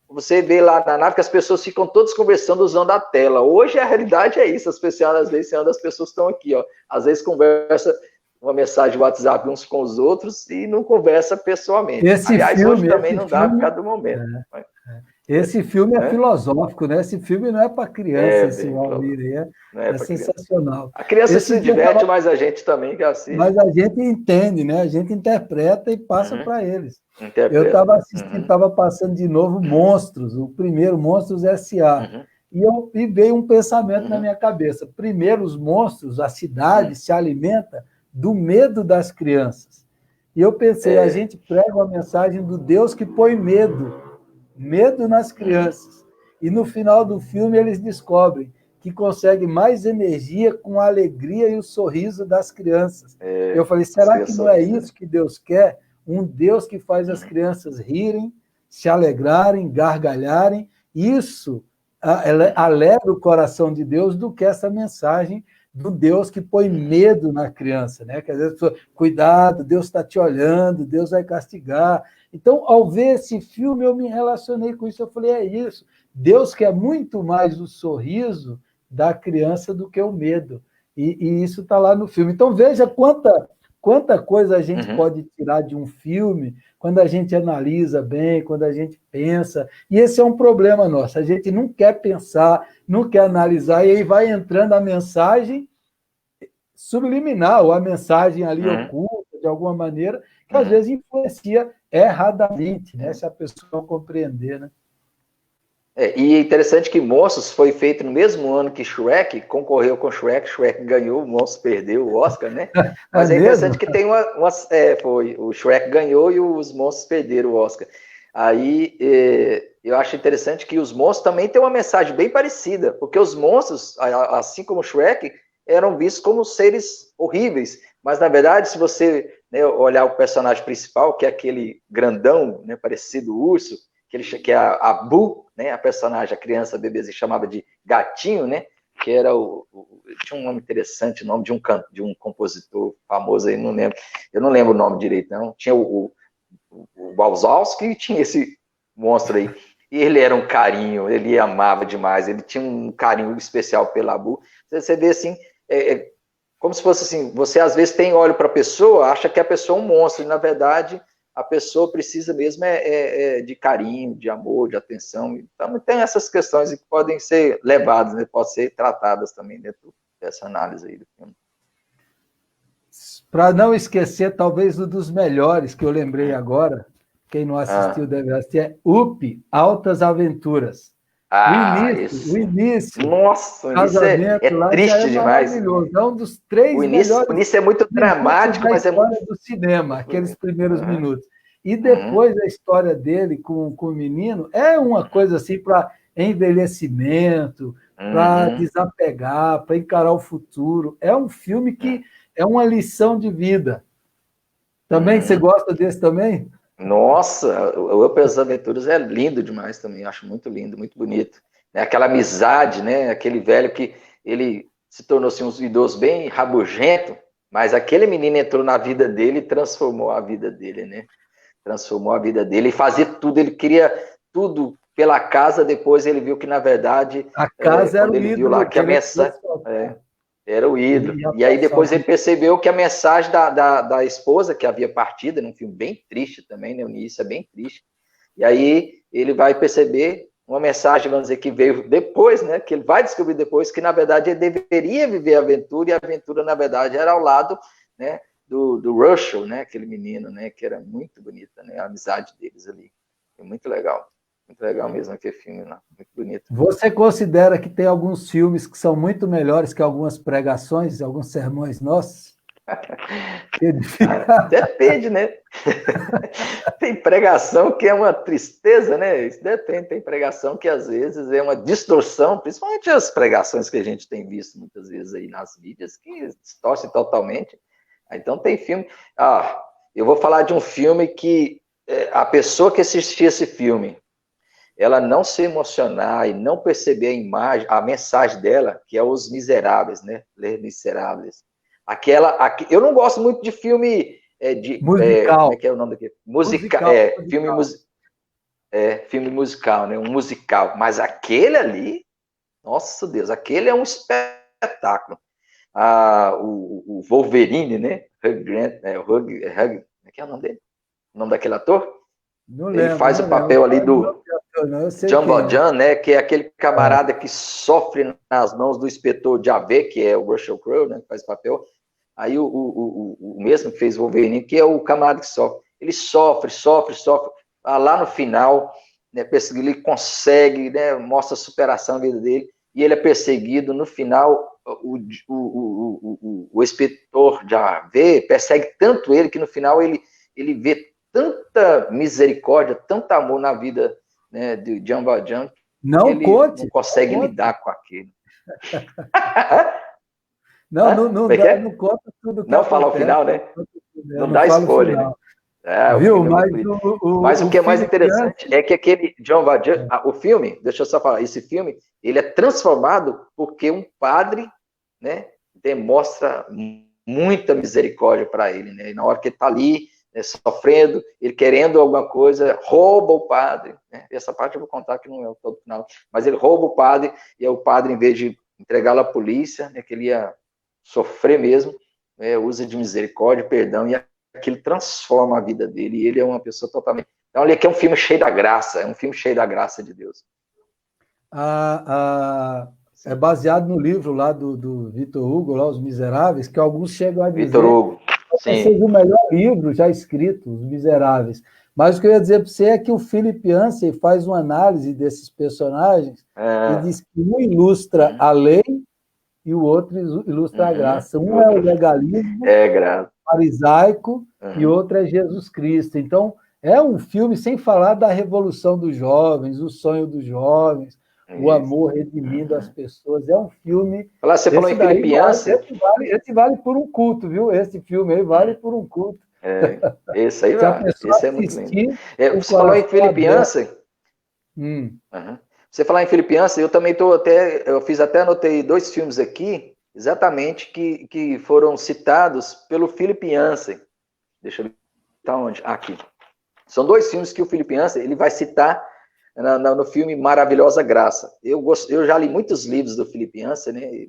Você vê lá na nave que as pessoas ficam todas conversando usando a tela. Hoje a realidade é isso, as pessoas, às vezes, as pessoas estão aqui, ó. Às vezes conversa uma mensagem de WhatsApp uns com os outros e não conversa pessoalmente. Aliás, hoje também não dá por causa do momento. Esse filme é filosófico, né? Esse filme não é para criança, esse Valmir, é sensacional. A criança se diverte, mas a gente também que assiste. Mas a gente entende, né? A gente interpreta e passa para eles. Eu estava assistindo, estava passando de novo Monstros, o primeiro, Monstros S.A. E veio um pensamento na minha cabeça. Primeiro, os monstros, a cidade se alimenta do medo das crianças. E eu pensei, a gente prega uma mensagem do Deus que põe medo nas crianças. E no final do filme eles descobrem que consegue mais energia com a alegria e o sorriso das crianças. Eu falei, será que não é isso que Deus quer? Um Deus que faz as crianças rirem, se alegrarem, gargalharem. Isso alegra o coração de Deus do que essa mensagem do Deus que põe medo na criança, né? Que às vezes a pessoa, cuidado, Deus está te olhando, Deus vai castigar. Então, ao ver esse filme, eu me relacionei com isso. Eu falei, é isso. Deus quer muito mais o sorriso da criança do que o medo. E isso está lá no filme. Então, veja quanta Quanta coisa a gente pode tirar de um filme quando a gente analisa bem, quando a gente pensa. E esse é um problema nosso. A gente não quer pensar, não quer analisar, e aí vai entrando a mensagem subliminar, ou a mensagem ali oculta, de alguma maneira, que às vezes influencia erradamente, né? Se a pessoa não compreender, né? E é interessante que Monstros foi feito no mesmo ano que Shrek, concorreu com Shrek ganhou, Monstros perdeu o Oscar, né? Mas é interessante que tem o Shrek ganhou e os Monstros perderam o Oscar. Aí eu acho interessante que os Monstros também têm uma mensagem bem parecida, porque os monstros, assim como Shrek, eram vistos como seres horríveis, mas na verdade, se você, né, olhar o personagem principal, que é aquele grandão, né, parecido urso, que é a Boo, né, a personagem, a criança, a bebezinha, chamava de Gatinho, né, que era tinha um nome interessante, o nome de um compositor famoso aí, não lembro, eu não lembro o nome direito, não, tinha o Wazowski e tinha esse monstro aí, e ele era um carinho, ele amava demais, ele tinha um carinho especial pela Boo, você vê assim, como se fosse assim, você às vezes olha para a pessoa, acha que a pessoa é um monstro, e na verdade a pessoa precisa mesmo de carinho, de amor, de atenção. Então, tem essas questões que podem ser levadas, né? Podem ser tratadas também dentro dessa análise aí do filme. Para não esquecer, talvez um dos melhores que eu lembrei agora, quem não assistiu deve assistir, é Up, Altas Aventuras. O início. Nossa, o início é lá triste já é demais. Maravilhoso. É um dos 3 melhores. O início é muito dramático, da mas é história muito do cinema, aqueles primeiros minutos. E depois a história dele com o menino é uma coisa assim para envelhecimento, para desapegar, para encarar o futuro. É um filme que é uma lição de vida. Também você gosta desse também? Nossa, o Eu Pelas Aventuras é lindo demais também, acho muito lindo, muito bonito. Aquela amizade, né? Aquele velho que ele se tornou assim, um idoso bem rabugento, mas aquele menino entrou na vida dele e transformou a vida dele, né? Transformou a vida dele e fazia tudo, ele queria tudo pela casa, depois ele viu que, na verdade, a casa quando ele viu lá que a mensagem... era o ídolo. E aí depois ele percebeu que a mensagem da esposa, que havia partido, num filme bem triste também, né? O início é bem triste. E aí ele vai perceber uma mensagem, vamos dizer, que veio depois, né? Que ele vai descobrir depois que, na verdade, ele deveria viver a aventura, e a aventura, na verdade, era ao lado, né, do Russell, né? Aquele menino, né? Que era muito bonita, né? A amizade deles ali. É muito legal. Muito legal mesmo aquele filme, né? Muito bonito. Você considera que tem alguns filmes que são muito melhores que algumas pregações, alguns sermões nossos? Depende, né? Tem pregação que é uma tristeza, né? Isso depende. Tem pregação que às vezes é uma distorção, principalmente as pregações que a gente tem visto muitas vezes aí nas mídias, que distorcem totalmente. Então tem filme... eu vou falar de um filme que a pessoa que assistir esse filme, ela não se emocionar e não perceber a imagem, a mensagem dela, que é Os Miseráveis, né? Les Misérables. Eu não gosto muito de filme musical. como é que é o nome daquele? Filme musical, né? Um musical. Mas aquele ali, nossa Deus, aquele é um espetáculo. O Wolverine, né? Hugh Grant, como é que é o nome dele? O nome daquele ator? Não lembro, ele faz o papel ali do Jean Valjean, né? Que é aquele camarada que sofre nas mãos do inspetor Javert, que é o Russell Crowe, né? Que faz o papel. Aí o mesmo que fez o Wolverine, que é o camarada que sofre. Ele sofre. Lá no final, né, ele consegue, né, mostra a superação da vida dele, e ele é perseguido. No final, o inspetor Javert persegue tanto ele, que no final ele vê tanta misericórdia, tanto amor na vida, né, de Jean Valjean, que ele não consegue lidar com aquilo. Não conta tudo. Não fala o final, né? Não dá spoiler, né? Viu? Mas o que é mais interessante é que aquele Jean Valjean, o filme, deixa eu só falar, esse filme, ele é transformado porque um padre, né, demonstra muita misericórdia para ele, né? E na hora que ele está ali, né, sofrendo, ele querendo alguma coisa, rouba o padre, né? Essa parte eu vou contar que não é todo final, mas ele rouba o padre, e aí o padre, em vez de entregá-lo à polícia, né, que ele ia sofrer mesmo, usa de misericórdia, perdão, e aquilo transforma a vida dele, e ele é uma pessoa totalmente... Então, ele aqui é um filme cheio da graça, é um filme cheio da graça de Deus. É baseado no livro lá do Victor Hugo, lá, Os Miseráveis, que alguns chegam a dizer Victor Hugo, que seja o melhor livro já escrito, Os Miseráveis. Mas o que eu ia dizer para você é que o Philip Yancey faz uma análise desses personagens e diz que um ilustra a lei e o outro ilustra a graça. Um é o legalismo farisaico e outro é Jesus Cristo. Então, é um filme sem falar da revolução dos jovens, o sonho dos jovens, o amor redimindo as pessoas. É um filme... Você falou em Philip Yancey. Esse vale por um culto, viu? Esse filme aí vale por um culto. Esse aí vale. Esse é muito lindo. Você falou em Philip Yancey. Você falar em Philip Yancey, eu também anotei 2 filmes aqui, exatamente, que foram citados pelo Philip Yancey. Deixa eu ver, tá onde? Aqui. São 2 filmes que o Philip Yancey ele vai citar no filme Maravilhosa Graça. Eu já li muitos livros do Philip Yancey, né?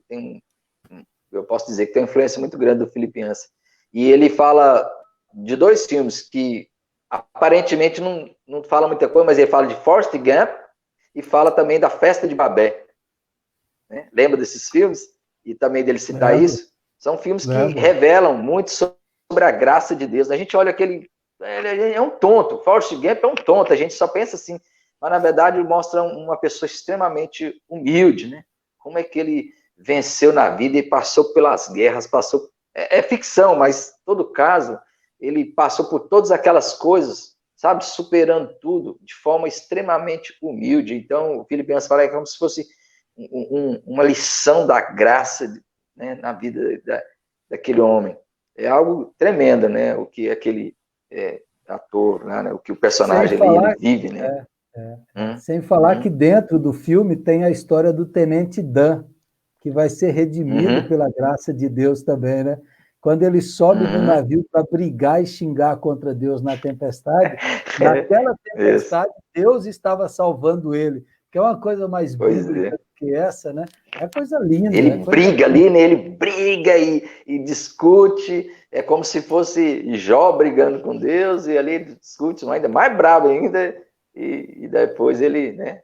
Eu posso dizer que tem uma influência muito grande do Philip Yancey. E ele fala de 2 filmes que aparentemente não fala muita coisa, mas ele fala de Forrest Gump e fala também da Festa de Babé. Né? Lembra desses filmes? E também dele citar isso? São filmes que revelam muito sobre a graça de Deus. A gente olha aquele... Ele é um tonto. Forrest Gump é um tonto. A gente só pensa assim. Mas, na verdade, ele mostra uma pessoa extremamente humilde, né? Como é que ele venceu na vida e passou pelas guerras, É ficção, mas, em todo caso, ele passou por todas aquelas coisas, sabe? Superando tudo de forma extremamente humilde. Então, o Philip Yancey fala como se fosse uma lição da graça, né, na vida daquele homem. É algo tremendo, né? O que aquele ator, né? O que o personagem ele vive, né? Sem falar que dentro do filme tem a história do Tenente Dan, que vai ser redimido pela graça de Deus também, né? Quando ele sobe no navio para brigar e xingar contra Deus na tempestade, naquela tempestade Deus estava salvando ele, que é uma coisa mais bíblica do que essa, né? É coisa linda. Ele briga ali, né? Ele briga e discute, é como se fosse Jó brigando com Deus, e ali ele discute ainda mais bravo ainda, e depois ele, né?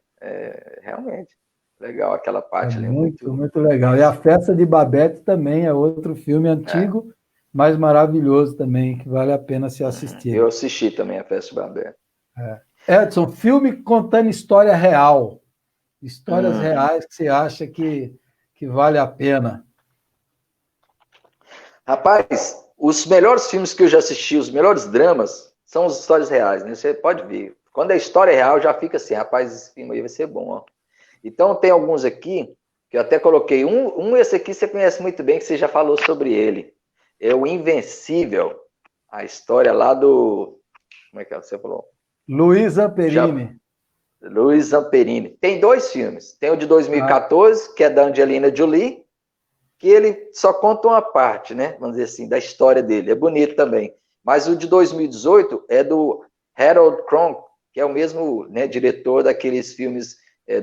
Realmente, legal aquela parte ali. Muito legal. E a Festa de Babette também é outro filme antigo, mas maravilhoso também, que vale a pena se assistir. Eu assisti também a Festa de Babette. Edson, filme contando história real. Histórias reais que você acha que vale a pena. Rapaz, os melhores filmes que eu já assisti, os melhores dramas, são as histórias reais, né? Você pode ver. Quando é história real, já fica assim, rapaz, esse filme aí vai ser bom, ó. Então, tem alguns aqui, que eu até coloquei. Esse aqui você conhece muito bem, que você já falou sobre ele. É o Invencível. A história lá do... Como é que você falou? Luiz Zamperini. Luiz Zamperini. Tem 2 filmes. Tem o de 2014, que é da Angelina Jolie, que ele só conta uma parte, né? Vamos dizer assim, da história dele. É bonito também. Mas o de 2018 é do Harold Kronk, que é o mesmo, né, diretor daqueles filmes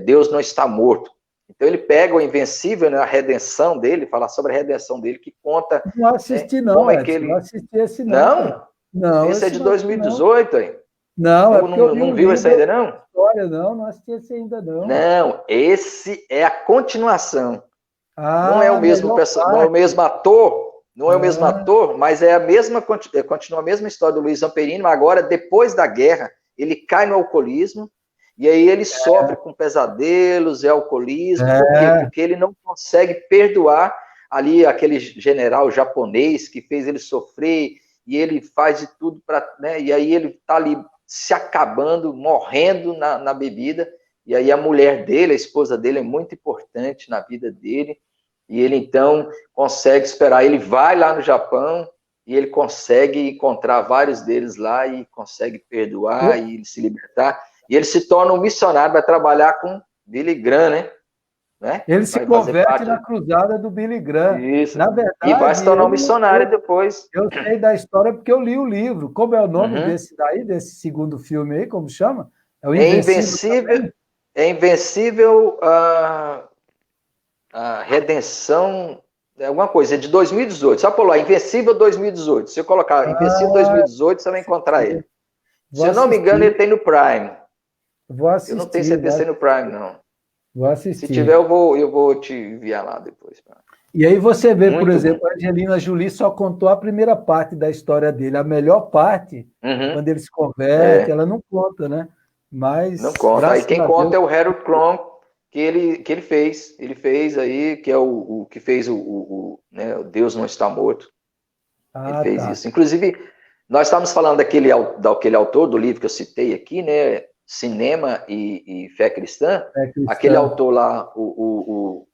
Deus Não Está Morto. Então ele pega o Invencível, né, a redenção dele, fala sobre a redenção dele, que conta... Não assisti, né, não, Edson, não assisti esse não. Não? Esse é de 2018, hein? Não, não viu esse ainda, não? História, não assisti esse ainda, não. Não, esse é a continuação. Não é o mesmo não é o mesmo ator, o mesmo ator, mas é a mesma, continua a mesma história do Luiz Zamperini, mas agora, depois da guerra, ele cai no alcoolismo, e aí ele sofre com pesadelos e alcoolismo, porque ele não consegue perdoar ali aquele general japonês que fez ele sofrer, e ele faz de tudo para... Né, e aí ele está ali se acabando, morrendo na bebida, e aí a mulher dele, a esposa dele, é muito importante na vida dele, e ele então consegue esperar, ele vai lá no Japão, e ele consegue encontrar vários deles lá, e consegue perdoar, e se libertar, e ele se torna um missionário, vai trabalhar com Billy Graham, né? Ele se converte na cruzada do Billy Graham. Isso. Na verdade, e vai se tornar um missionário depois. Eu sei da história porque eu li o livro. Como é o nome desse segundo filme aí? Como chama? É o Invencível. É Invencível a Redenção alguma coisa, é de 2018. Só por lá, Invencível 2018. Se eu colocar Invencível 2018, você vai encontrar ele. Vou Se eu não me engano, ele tem no Prime. Vou Eu não tenho assistir, certeza se tem no Prime, não. vou Se tiver, assistir. eu vou te enviar lá depois. E aí você vê, por Muito bom. exemplo, a Angelina Jolie só contou a primeira parte da história dele. A melhor parte, quando ele se converte, ela não conta, né? Não Mas, conta. Aí graças quem a conta Deus... é o Harold Crumb, que ele fez. Ele fez aí, que é o que fez né, o Deus Não Está Morto. Ele Ah, fez tá. isso. Inclusive, nós estávamos falando daquele autor do livro que eu citei aqui, né? Cinema e Fé Cristã. É cristã. Aquele autor lá, como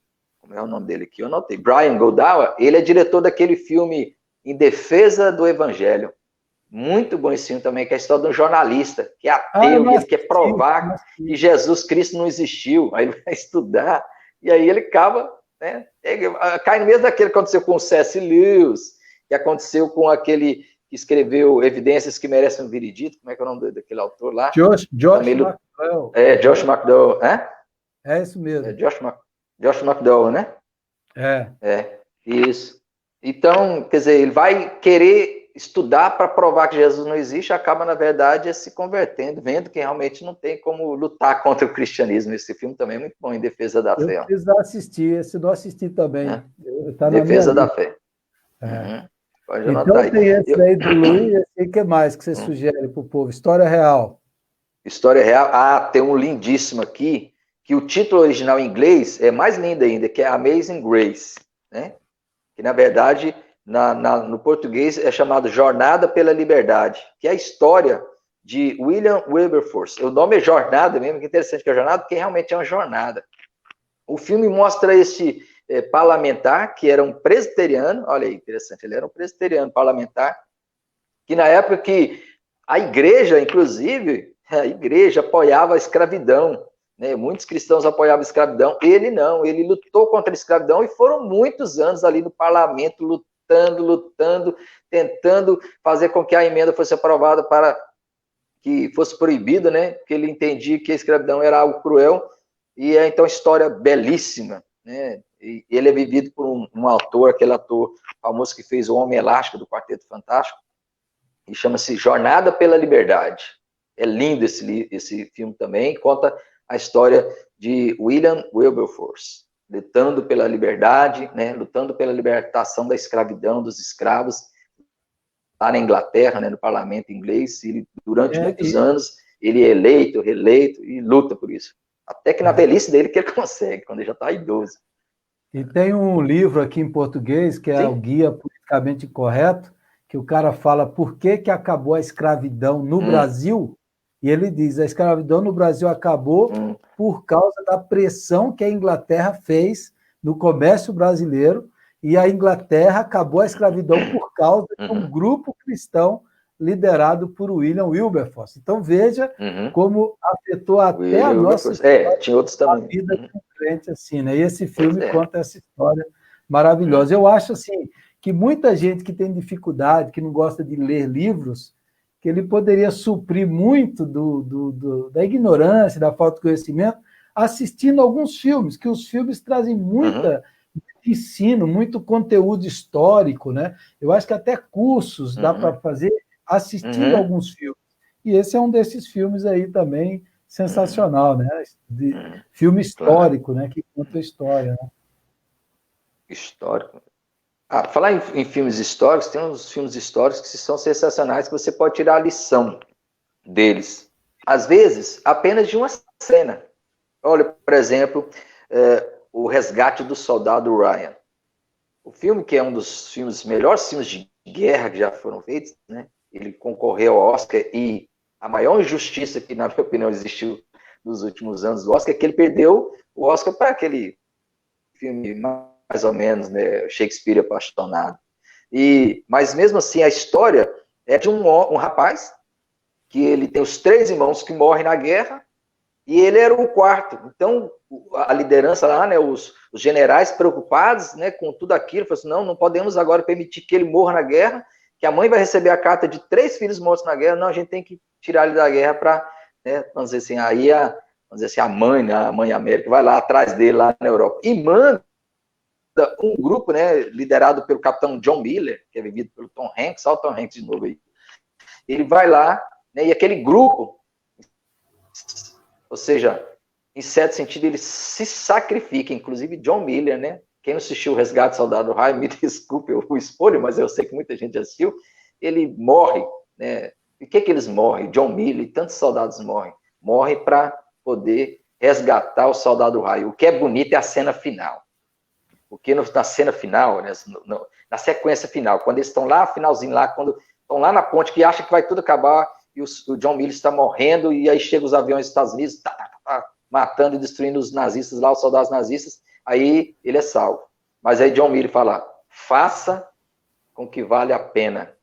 é o nome dele aqui? Eu anotei. Brian Godawa, ele é diretor daquele filme Em Defesa do Evangelho. Muito bom esse filme também, que é a história de um jornalista, que é ateu, e ele quer provar que Jesus Cristo não existiu. Aí ele vai estudar, e aí ele acaba, né? Cai no mesmo daquele que aconteceu com o C.S. Lewis, que aconteceu com aquele que escreveu Evidências que Merecem um Veredito. Como é que é o nome daquele autor lá? Josh McDowell. Josh McDowell, né? É isso mesmo. Josh McDowell, né? Isso. Então, quer dizer, ele vai querer estudar para provar que Jesus não existe, acaba, na verdade, se convertendo, vendo que realmente não tem como lutar contra o cristianismo. Esse filme também é muito bom, Em Defesa da Fé. Eu preciso assistir, esse não assisti também. Tá na Defesa da Fé. Pode anotar então tem esse aí do Luiz, e o que mais que você sugere para o povo? História real. História real. Tem um lindíssimo aqui, que o título original em inglês é mais lindo ainda, que é Amazing Grace, né? Que, na verdade, no português é chamado Jornada pela Liberdade, que é a história de William Wilberforce. O nome é Jornada mesmo, que interessante que é Jornada, porque realmente é uma jornada. O filme mostra esse parlamentar, que era um presbiteriano, olha aí, interessante, ele era um presbiteriano parlamentar, que na época que a igreja, inclusive, a igreja apoiava a escravidão, né? Muitos cristãos apoiavam a escravidão, ele não, ele lutou contra a escravidão e foram muitos anos ali no parlamento lutando, tentando fazer com que a emenda fosse aprovada para que fosse proibido, né? Porque ele entendia que a escravidão era algo cruel, e é então história belíssima, né? E ele é vivido por um autor, aquele ator famoso que fez O Homem Elástico do Quarteto Fantástico, e chama-se Jornada pela Liberdade. É lindo esse filme também, conta a história de William Wilberforce, lutando pela liberdade, né, lutando pela libertação da escravidão dos escravos, lá na Inglaterra, né, no parlamento inglês, e durante muitos anos ele é eleito, reeleito, e luta por isso. Até que na velhice dele que ele consegue, quando ele já está idoso. E tem um livro aqui em português, que é o Guia Politicamente Correto, que o cara fala por que acabou a escravidão no Brasil, e ele diz, a escravidão no Brasil acabou por causa da pressão que a Inglaterra fez no comércio brasileiro, e a Inglaterra acabou a escravidão por causa de um grupo cristão liderado por William Wilberforce. Então, veja como afetou até a nossa história, tinha outros também. A vida de um crente, assim, né? E esse filme conta essa história maravilhosa. Eu acho, assim, que muita gente que tem dificuldade, que não gosta de ler livros, que ele poderia suprir muito da ignorância, da falta de conhecimento, assistindo alguns filmes, que os filmes trazem muito ensino, muito conteúdo histórico, né? Eu acho que até cursos dá para fazer assistindo alguns filmes. E esse é um desses filmes aí também sensacional, né? De filme histórico, né? Que conta a história, né? Histórico. Falar em filmes históricos, tem uns filmes históricos que são sensacionais, que você pode tirar a lição deles. Às vezes, apenas de uma cena. Olha, por exemplo, O Resgate do Soldado Ryan. O filme, que é um dos melhores filmes de guerra que já foram feitos, né? Ele concorreu ao Oscar, e a maior injustiça que, na minha opinião, existiu nos últimos anos do Oscar é que ele perdeu o Oscar para aquele filme mais ou menos, né, Shakespeare apaixonado. Mas mesmo assim, a história é de um rapaz que ele tem os 3 irmãos que morrem na guerra, e ele era o 4º. Então, a liderança lá, né, os generais preocupados, né, com tudo aquilo, falaram assim, não podemos agora permitir que ele morra na guerra, que a mãe vai receber a carta de 3 filhos mortos na guerra, não, a gente tem que tirar ele da guerra para, né, vamos dizer assim, a mãe, né, a mãe América, vai lá atrás dele, lá na Europa, e manda um grupo, né, liderado pelo capitão John Miller, que é vivido pelo Tom Hanks, olha o Tom Hanks de novo aí. Ele vai lá, né, e aquele grupo, ou seja, em certo sentido, ele se sacrifica, inclusive John Miller, né? Quem não assistiu o Resgate do Soldado Ryan, me desculpe o spoiler, mas eu sei que muita gente assistiu, ele morre, né? E o que eles morrem? John Miller e tantos soldados morrem. Morrem para poder resgatar o Soldado Ryan. O que é bonito é a cena final. Porque na cena final, né, na sequência final, quando eles estão lá, finalzinho lá, quando estão lá na ponte, que acha que vai tudo acabar, e o John Miller está morrendo, e aí chegam os aviões dos Estados Unidos, matando e destruindo os nazistas lá, os soldados nazistas, aí ele é salvo. Mas aí John Miller fala, faça com que vale a pena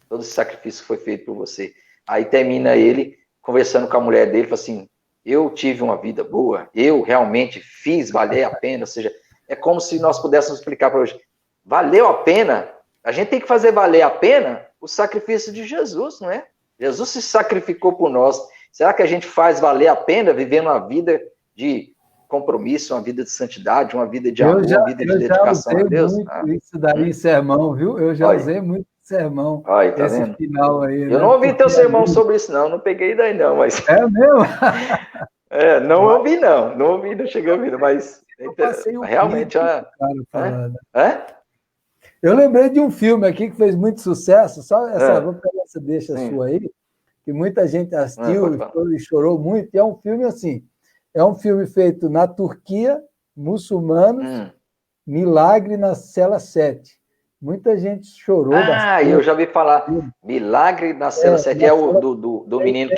todo esse sacrifício que foi feito por você. Aí termina ele conversando com a mulher dele, fala assim, eu tive uma vida boa, eu realmente fiz valer a pena, ou seja, é como se nós pudéssemos explicar para hoje, valeu a pena? A gente tem que fazer valer a pena o sacrifício de Jesus, não é? Jesus se sacrificou por nós. Será que a gente faz valer a pena vivendo uma vida de compromisso, uma vida de santidade, uma vida de amor, uma vida de dedicação a Deus? Muito isso daí em sermão, viu? Eu já usei muito sermão, tá esse vendo? final aí. Eu não ouvi teu sermão sobre isso, não peguei daí não, mas... É mesmo? Não ouvi não, não cheguei a ouvir, mas realmente... Eu lembrei de um filme aqui que fez muito sucesso, só vou pegar essa deixa sua aí, que muita gente assistiu e chorou muito, e é um filme assim, é um filme feito na Turquia, muçulmanos, Milagre na Cela 7. Muita gente chorou bastante. Eu já vi falar, Milagre na Cela 7, é o do menino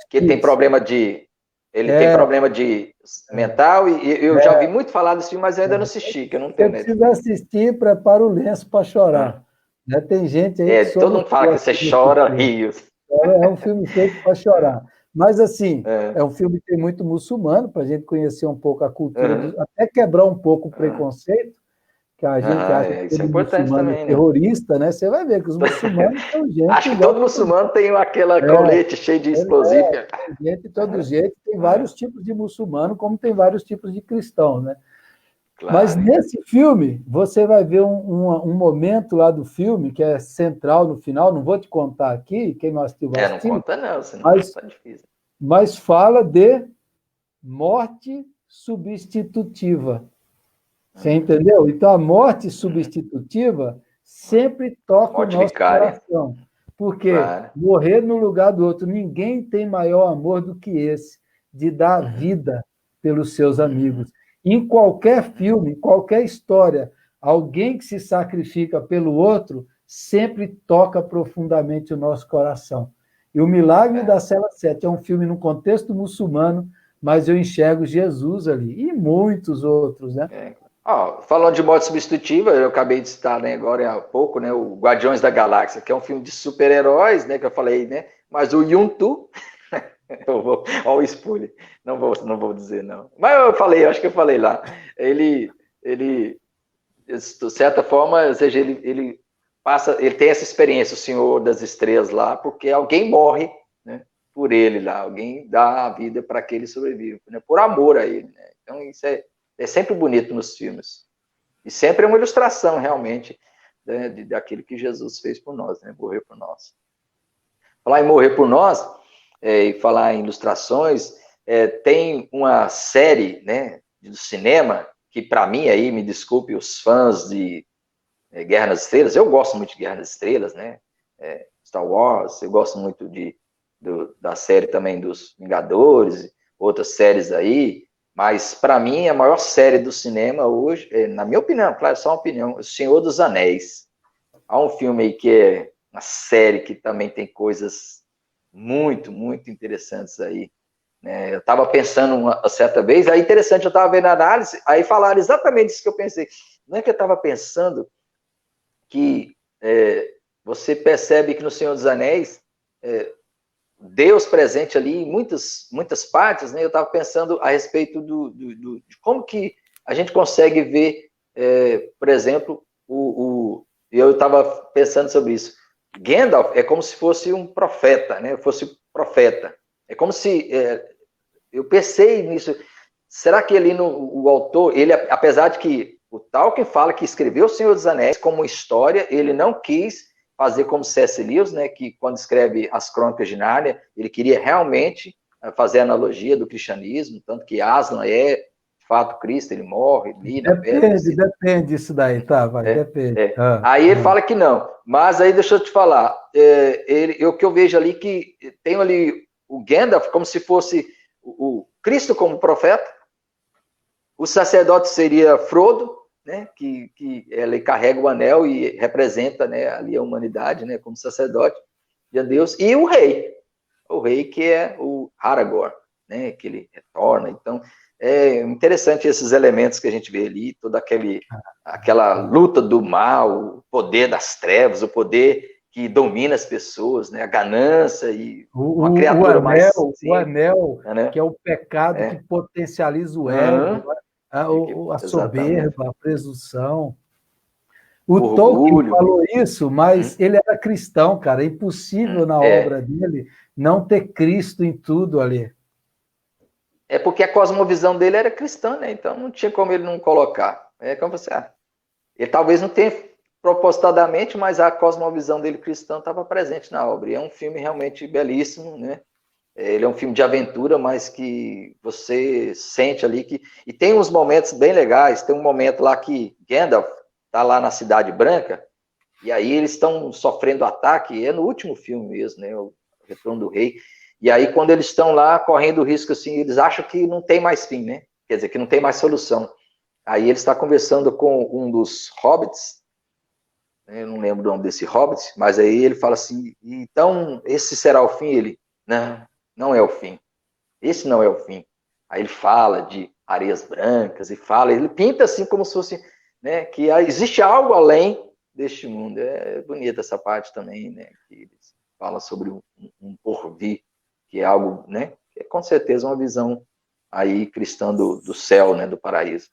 que tem problema de... Ele tem problema de mental, e eu já ouvi muito falar desse filme, mas eu ainda não assisti, que eu não tenho. Você precisa assistir, prepara o lenço para chorar. Né? Tem gente aí que todo mundo fala que você chora rios. É um filme feito para chorar. Mas, assim, é um filme que tem muito muçulmano, para a gente conhecer um pouco a cultura, até quebrar um pouco o preconceito, que a gente acha que todo muçulmano é terrorista, né? Você vai ver que os muçulmanos são gente... Acho que todo muçulmano tem aquela colete cheia de explosivo. Gente de todo jeito, tem vários tipos de muçulmano, como tem vários tipos de cristão, né? Claro. Mas nesse filme, você vai ver um momento lá do filme, que é central no final, não vou te contar aqui, quem não assistiu vai assistir. Não conta não, senão está difícil. Mas fala de morte substitutiva. Você entendeu? Então, a morte substitutiva sempre toca o nosso coração. Porque morrer no lugar do outro, ninguém tem maior amor do que esse, de dar vida pelos seus amigos. Em qualquer filme, em qualquer história, alguém que se sacrifica pelo outro sempre toca profundamente o nosso coração. E o Milagre da Cela 7 é um filme no contexto muçulmano, mas eu enxergo Jesus ali, e muitos outros, né? Falando de morte substitutiva, eu acabei de citar, né, agora há pouco, né, o Guardiões da Galáxia, que é um filme de super-heróis, né, que eu falei, né, mas o Yuntu, olha o spoiler, não vou dizer não, mas acho que eu falei lá, ele de certa forma, ou seja, ele tem essa experiência, o Senhor das Estrelas lá, porque alguém morre, né, por ele lá, alguém dá a vida para que ele sobreviva, né, por amor a ele, né, então isso é sempre bonito nos filmes. E sempre é uma ilustração, realmente, né, daquilo que Jesus fez por nós, né? Morrer por nós. Falar em morrer por nós, e falar em ilustrações, tem uma série, né, do cinema, que para mim, aí, me desculpe os fãs de Guerra nas Estrelas, eu gosto muito de Guerra nas Estrelas, né? Star Wars, eu gosto muito da série também dos Vingadores, outras séries aí, mas, para mim, a maior série do cinema hoje, na minha opinião, claro, só uma opinião, O Senhor dos Anéis. Há um filme aí que é uma série que também tem coisas muito, muito interessantes aí. Eu estava pensando uma certa vez, aí interessante, eu estava vendo a análise, aí falaram exatamente isso que eu pensei. Não é que eu estava pensando que você percebe que no Senhor dos Anéis... Deus presente ali em muitas partes, né? Eu estava pensando a respeito de como que a gente consegue ver, por exemplo, eu estava pensando sobre isso. Gandalf é como se fosse um profeta, né? Profeta. É como se eu pensei nisso. Será que ali o autor, ele, apesar de que Tolkien fala que escreveu O Senhor dos Anéis como história, ele não quis fazer como C.S. Lewis, né, que quando escreve as Crônicas de Nárnia, ele queria realmente fazer a analogia do cristianismo, tanto que Aslan é, de fato, Cristo, ele morre ali na pedra. Depende disso daí, tá, vai, depende. Aí ele fala que não, mas aí deixa eu te falar, o que eu vejo ali que tem ali o Gandalf como se fosse o Cristo como profeta, o sacerdote seria Frodo, né, que ele carrega o anel e representa, né, ali a humanidade, né, como sacerdote de Deus, e o rei que é o Aragorn, né, que ele retorna. Então, é interessante esses elementos que a gente vê ali, toda aquela luta do mal, o poder das trevas, o poder que domina as pessoas, né, a ganância e uma criatura mais... O anel, que é o pecado que potencializa o ego, a soberba, a presunção. O Tolkien falou isso, mas ele era cristão, cara. É impossível na obra dele não ter Cristo em tudo ali. É porque a cosmovisão dele era cristã, né? Então não tinha como ele não colocar. É como você... Ele talvez não tenha propositadamente, mas a cosmovisão dele cristã estava presente na obra. E é um filme realmente belíssimo, né? Ele é um filme de aventura, mas que você sente ali que... E tem uns momentos bem legais. Tem um momento lá que Gandalf está lá na Cidade Branca, e aí eles estão sofrendo ataque, é no último filme mesmo, né? O Retorno do Rei. E aí, quando eles estão lá correndo o risco, assim, eles acham que não tem mais fim, né? Quer dizer, que não tem mais solução. Aí ele está conversando com um dos hobbits, eu não lembro o nome desse hobbit, mas aí ele fala assim, então esse será o fim? Ele, não é o fim. Esse não é o fim. Aí ele fala de areias brancas, ele pinta assim como se fosse, né, que existe algo além deste mundo. É bonita essa parte também, né, que eles falam sobre um porvir, que é algo, né, que é com certeza uma visão aí cristã do céu, né, do paraíso.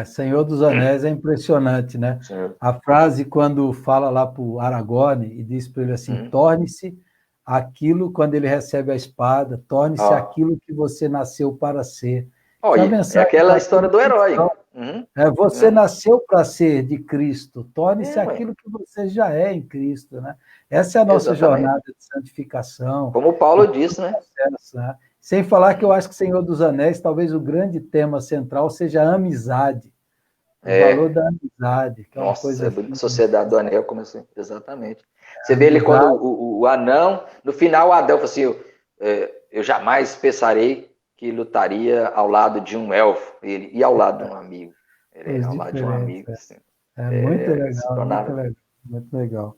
Senhor dos Anéis é impressionante, né? Sim. A frase quando fala lá para o Aragorn e diz para ele assim, torne-se aquilo, quando ele recebe a espada, torne-se aquilo que você nasceu para ser. É aquela história do herói. Você nasceu para ser de Cristo, torne-se aquilo que você já é em Cristo, né? Essa é a nossa jornada de santificação. Como Paulo disse, né? Processo, né? Sem falar que eu acho que Senhor dos Anéis, talvez o grande tema central seja a amizade. O valor da amizade, que é uma coisa... A Sociedade do Anel, como assim, exatamente. Você vê ele quando o anão, no final o Adão falou assim, eu jamais pensarei que lutaria ao lado de um elfo, ele ia ao lado de um amigo. Ele ao lado de um amigo. Assim. Muito legal, muito legal.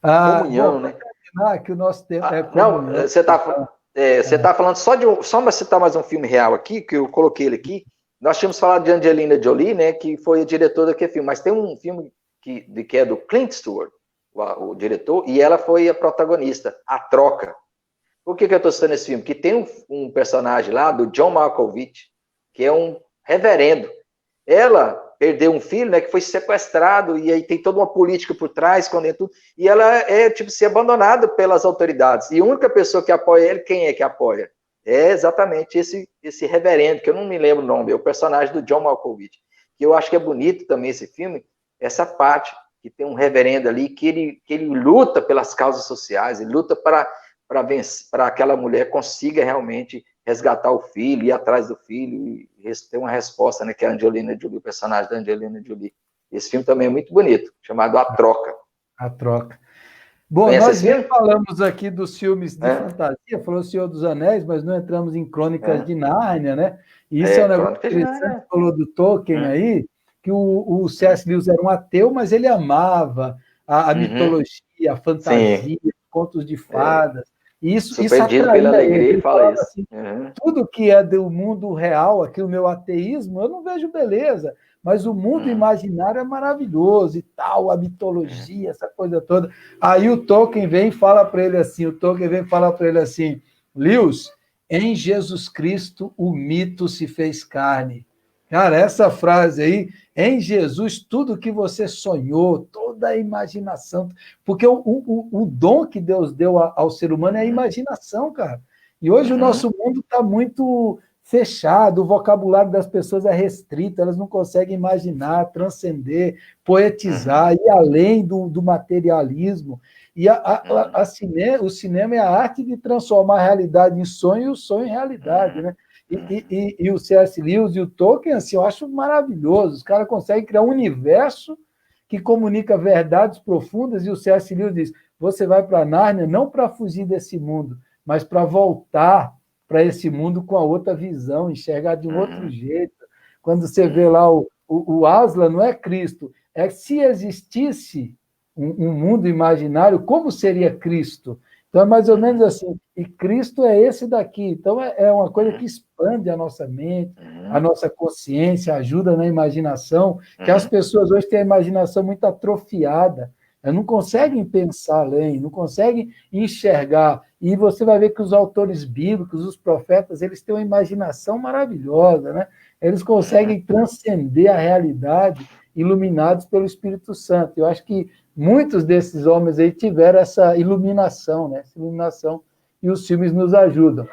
Comunhão, né? Terminar que o nosso tempo é comunhão. Não, você está falando só para citar mais um filme real aqui, que eu coloquei ele aqui. Nós tínhamos falado de Angelina Jolie, né, que foi a diretora daquele filme, mas tem um filme que é do Clint Eastwood, o diretor, e ela foi a protagonista, A Troca. Por que eu estou citando esse filme? Porque tem um personagem lá, do John Malkovich, que é um reverendo. Ela perdeu um filho, né, que foi sequestrado, e aí tem toda uma política por trás, tudo, e ela é, tipo, ser abandonada pelas autoridades. E a única pessoa que apoia ele, quem é que apoia? É exatamente esse reverendo, que eu não me lembro o nome, é o personagem do John Malkovich. Que eu acho que é bonito também esse filme, essa parte, que tem um reverendo ali, que ele luta pelas causas sociais, ele luta para aquela mulher consiga realmente resgatar o filho, ir atrás do filho, e ter uma resposta, né, que é a Angelina Jolie, o personagem da Angelina Jolie. Esse filme também é muito bonito, chamado A Troca. A Troca. Bom, nós já falamos aqui dos filmes de fantasia, falou O Senhor dos Anéis, mas não entramos em Crônicas de Nárnia, né? E isso é um negócio interessante, falou do Tolkien aí, que o C.S. Lewis era um ateu, mas ele amava a mitologia, a fantasia, contos de fadas. Isso perdido pela alegria, ele fala isso. Assim, tudo que é do mundo real, aqui o meu ateísmo, eu não vejo beleza, mas o mundo imaginário é maravilhoso e tal, a mitologia, essa coisa toda. Aí o Tolkien vem e fala para ele assim, Lewis, em Jesus Cristo o mito se fez carne. Cara, essa frase aí, em Jesus, tudo que você sonhou, toda a imaginação, porque o dom que Deus deu ao ser humano é a imaginação, cara. E hoje o nosso mundo está muito fechado, o vocabulário das pessoas é restrito, elas não conseguem imaginar, transcender, poetizar, ir além do materialismo. E o cinema é a arte de transformar a realidade em sonho e o sonho em realidade, né? E o C.S. Lewis e o Tolkien, assim, eu acho maravilhoso. Os caras conseguem criar um universo que comunica verdades profundas, e o C.S. Lewis diz, você vai para Nárnia não para fugir desse mundo, mas para voltar para esse mundo com a outra visão, enxergar de um outro jeito. Quando você vê lá o Aslan, não é Cristo, é se existisse um mundo imaginário, como seria Cristo? Então é mais ou menos assim, e Cristo é esse daqui. Então é uma coisa que expande a nossa mente, a nossa consciência, ajuda na imaginação, que as pessoas hoje têm a imaginação muito atrofiada, não conseguem pensar além, não conseguem enxergar. E você vai ver que os autores bíblicos, os profetas, eles têm uma imaginação maravilhosa, né? Eles conseguem transcender a realidade iluminados pelo Espírito Santo. Eu acho que muitos desses homens aí tiveram essa iluminação, né? Essa iluminação, e os filmes nos ajudam.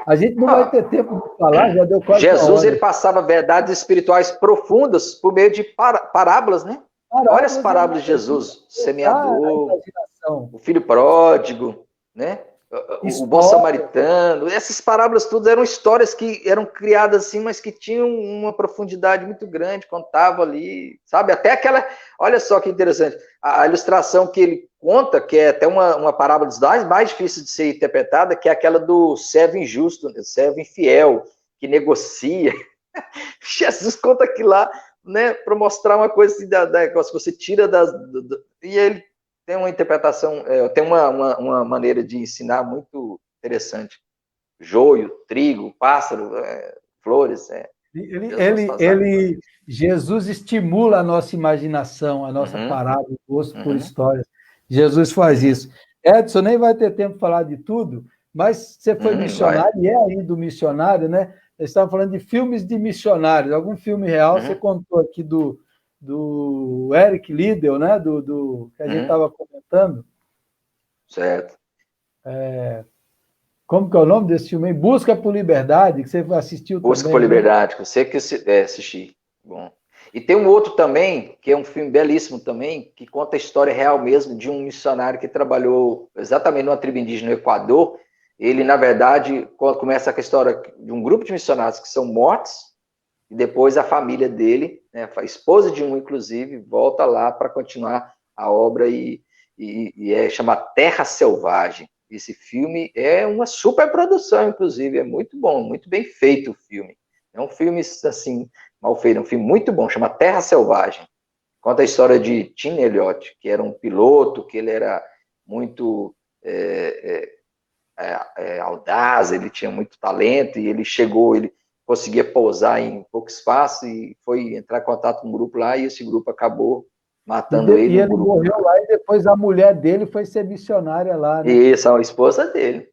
A gente não vai ter tempo de falar, já deu quase Jesus, ele passava verdades espirituais profundas por meio de parábolas, né? Olha as parábolas de Jesus, semeador, o filho pródigo, né? O bom samaritano. Essas parábolas todas eram histórias que eram criadas assim, mas que tinham uma profundidade muito grande, contavam ali, sabe? Até aquela, olha só que interessante, a ilustração que ele conta, que é até uma parábola dos mais difícil de ser interpretada, que é aquela do servo injusto, servo infiel, que negocia. Jesus conta aquilo lá, né, para mostrar uma coisa assim, que você tira e ele tem uma interpretação, tem uma maneira de ensinar muito interessante. Joio, trigo, pássaro, flores. Jesus estimula a nossa imaginação, a nossa parábola, o gosto por histórias. Jesus faz isso. Edson, nem vai ter tempo de falar de tudo, mas você foi missionário e é ainda missionário, né? Eles estavam falando de filmes de missionários. Algum filme real, você contou aqui do Eric Liddell, né? Que a gente estava comentando. Certo. Como que é o nome desse filme aí? Busca por Liberdade, que você assistiu também. Busca por Liberdade, que você que assisti. Bom. E tem um outro também, que é um filme belíssimo também, que conta a história real mesmo de um missionário que trabalhou exatamente numa tribo indígena no Equador. Ele, na verdade, começa com a história de um grupo de missionários que são mortos, e depois a família dele, né, a esposa de um, inclusive, volta lá para continuar a obra e chama Terra Selvagem. Esse filme é uma superprodução, inclusive, é muito bom, muito bem feito o filme. É um filme, assim, mal feito, é um filme muito bom, chama Terra Selvagem. Conta a história de Tim Elliott, que era um piloto, que ele era muito audaz, ele tinha muito talento, e ele conseguia pousar em pouco espaço, e foi entrar em contato com um grupo lá, e esse grupo acabou matando ele. E ele morreu lá, e depois a mulher dele foi ser missionária lá, né? Isso, a esposa dele.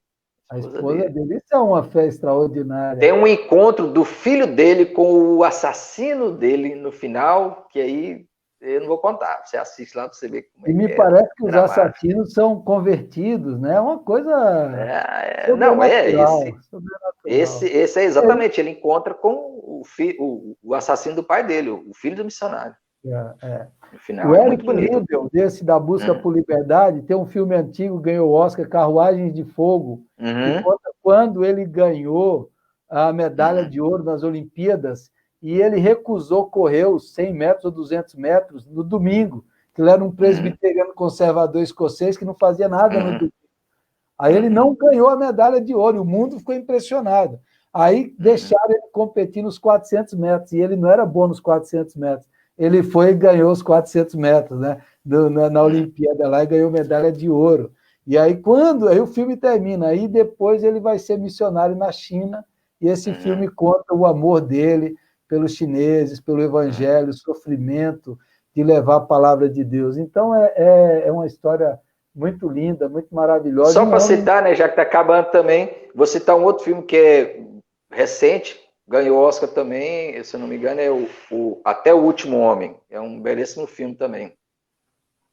A esposa dele. Isso é uma fé extraordinária. Tem um encontro do filho dele com o assassino dele no final, que aí eu não vou contar. Você assiste lá para você ver como é. E me parece que os assassinos são convertidos, né? É uma coisa. Não, esse é exatamente. Ele encontra com o assassino do pai dele, o filho do missionário. No final, o Eric Liddell, desse da Busca por Liberdade, tem um filme antigo, ganhou o Oscar, Carruagens de Fogo, que conta quando ele ganhou a medalha de ouro nas Olimpíadas, e ele recusou correr os 100 metros ou 200 metros no domingo, que ele era um presbiteriano conservador escocês que não fazia nada no domingo. Aí ele não ganhou a medalha de ouro, e o mundo ficou impressionado. Aí deixaram ele competir nos 400 metros, e ele não era bom nos 400 metros. Ele foi e ganhou os 400 metros, né? Na Olimpíada lá, e ganhou medalha de ouro. E aí, aí o filme termina, aí depois ele vai ser missionário na China, e esse filme conta o amor dele pelos chineses, pelo evangelho, o sofrimento de levar a palavra de Deus. Então, é uma história muito linda, muito maravilhosa. Só para citar, né, já que está acabando também, vou citar um outro filme que é recente, ganhou Oscar também, se eu não me engano, é Até o Último Homem. É um belíssimo filme também.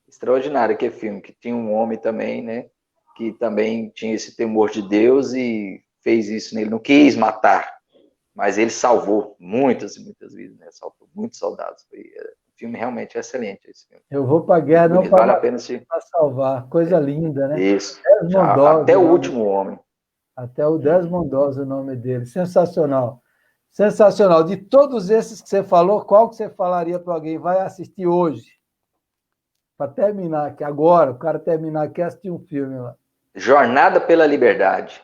Extraordinário aquele filme, que tinha um homem também, né, que também tinha esse temor de Deus e fez isso nele, não quis matar, mas ele salvou muitas e muitas vidas, né? Salvou muitos soldados. O filme realmente é excelente. Esse filme. Eu vou para a guerra não Vale a pena assistir. para salvar. Coisa linda, né? Isso. Desmond Doss, Até o último homem. Até o Desmond Doss, o nome dele. Sensacional. Sensacional. De todos esses que você falou, qual que você falaria para alguém? Vai assistir hoje. Para terminar aqui, agora, o cara terminar aqui e assistir um filme lá. Jornada pela Liberdade.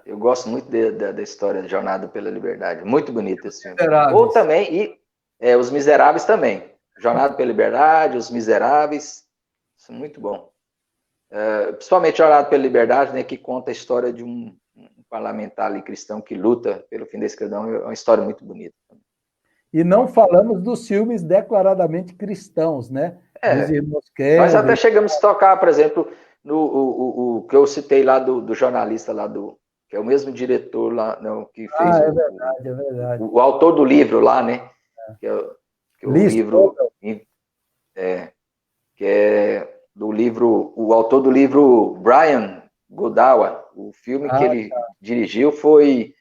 Eu gosto muito da história de Jornada pela Liberdade. Muito bonito esse filme. Miseráveis. Ou também, Os Miseráveis também. Jornada pela Liberdade, Os Miseráveis. Isso é muito bom. Principalmente Jornada pela Liberdade, né, que conta a história de um parlamentar ali, cristão que luta pelo fim da escravidão. É uma história muito bonita. E não falamos dos filmes declaradamente cristãos, né? Dos irmãos Keller. Nós até chegamos a tocar, por exemplo, o que eu citei lá do jornalista lá que é o mesmo diretor lá, não, que fez é verdade. O autor do livro lá, né? Que é o livro que é do livro, o autor do livro Brian Godawa. O filme que ele dirigiu foi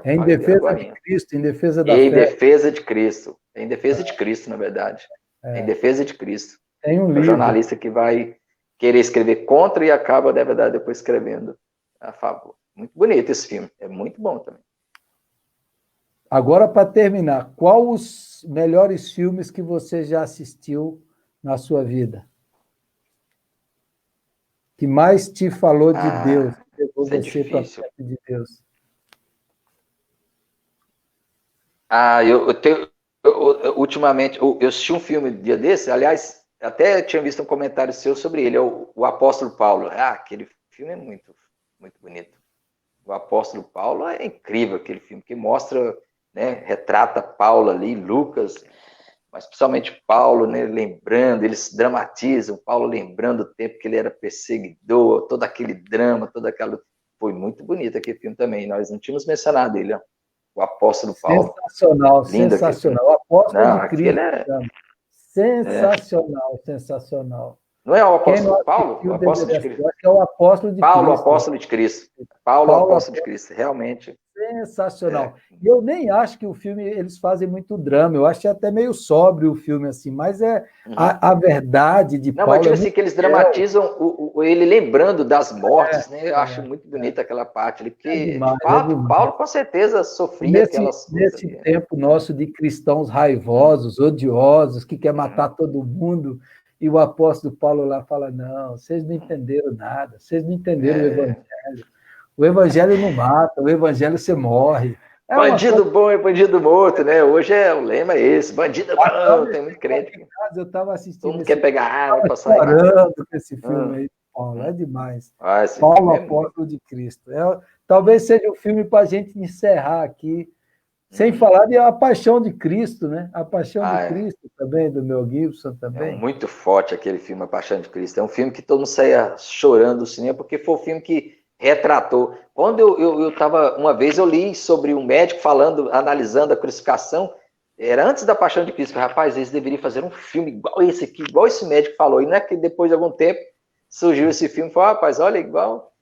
em defesa de Cristo, em defesa da fé. Em defesa de Cristo. Em defesa de Cristo, na verdade. Em defesa de Cristo. Tem um livro. O jornalista que vai querer escrever contra e acaba, na verdade, depois escrevendo a favor. Muito bonito esse filme. É muito bom também. Agora, para terminar, qual os melhores filmes que você já assistiu na sua vida? Que mais te falou de Deus? Que levou você para perto de Deus? Ultimamente, eu assisti um filme um dia desse, aliás, até tinha visto um comentário seu sobre ele, é o Apóstolo Paulo. Aquele filme é muito, muito bonito. O Apóstolo Paulo é incrível, aquele filme, que mostra, né, retrata Paulo ali, Lucas, mas principalmente Paulo, né, lembrando, eles dramatizam, Paulo lembrando o tempo que ele era perseguidor, todo aquele drama, toda aquela... Foi muito bonito aquele filme também, nós não tínhamos mencionado ele, ó. O Apóstolo Paulo. Sensacional, lindo, sensacional. O Apóstolo de Cristo. Sensacional, sensacional. Não é o Apóstolo Paulo? O Apóstolo de Cristo. É o Apóstolo de Paulo, Cristo. Apóstolo de Cristo. Paulo, Apóstolo de Cristo, realmente. Sensacional. E eu nem acho que o filme, eles fazem muito drama, eu acho até meio sóbrio o filme, assim, mas a verdade de Paulo... Não, mas tipo assim, que eles dramatizam ele lembrando das mortes, né? Eu acho muito bonita aquela parte ali, porque, demais, de fato, Paulo com certeza sofria aquelas coisas. Nesse tempo nosso de cristãos raivosos, odiosos, que quer matar todo mundo, e o apóstolo Paulo lá fala, não, vocês não entenderam nada, vocês não entenderam o evangelho. O evangelho não mata, o evangelho você morre. Bandido bom é bandido morto, né? Hoje o lema é esse, bandido bom, tem muito crente. Eu estava assistindo. Todo mundo quer pegar arma para sair. Chorando com esse filme aí, Paulo, é demais. Paulo, Apóstolo de Cristo. Talvez seja o filme para a gente encerrar aqui, sem falar de A Paixão de Cristo, né? A Paixão de Cristo também, do Mel Gibson também. É muito forte aquele filme, A Paixão de Cristo. É um filme que todo mundo saia chorando do cinema, porque foi um filme que retratou. Quando eu estava, uma vez eu li sobre um médico analisando a crucificação, era antes da Paixão de Cristo, rapaz, eles deveriam fazer um filme igual esse aqui, igual esse médico falou, e não é que depois de algum tempo surgiu esse filme, falou, rapaz, olha, igual,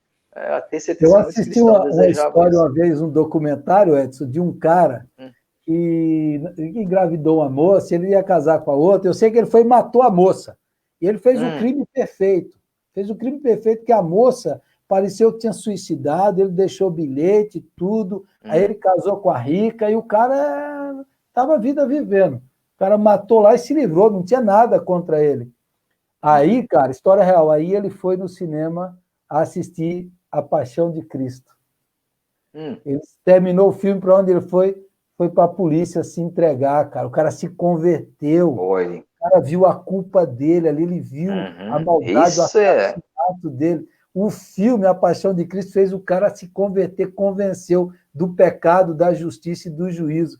tem certeza. Eu assisti uma história uma vez, um documentário, Edson, de um cara que engravidou uma moça, ele ia casar com a outra, eu sei que ele foi e matou a moça, e ele fez um crime perfeito, que a moça pareceu que tinha suicidado, ele deixou bilhete, tudo, aí ele casou com a rica, e o cara estava a vida vivendo. O cara matou lá e se livrou, não tinha nada contra ele. Aí, cara, história real, aí ele foi no cinema assistir A Paixão de Cristo. Ele terminou o filme, para onde ele foi? Foi para a polícia se entregar, cara. O cara se converteu. Oi. O cara viu a culpa dele ali, ele viu a maldade, o assassinato dele. O filme A Paixão de Cristo fez o cara se converter, convenceu do pecado, da justiça e do juízo.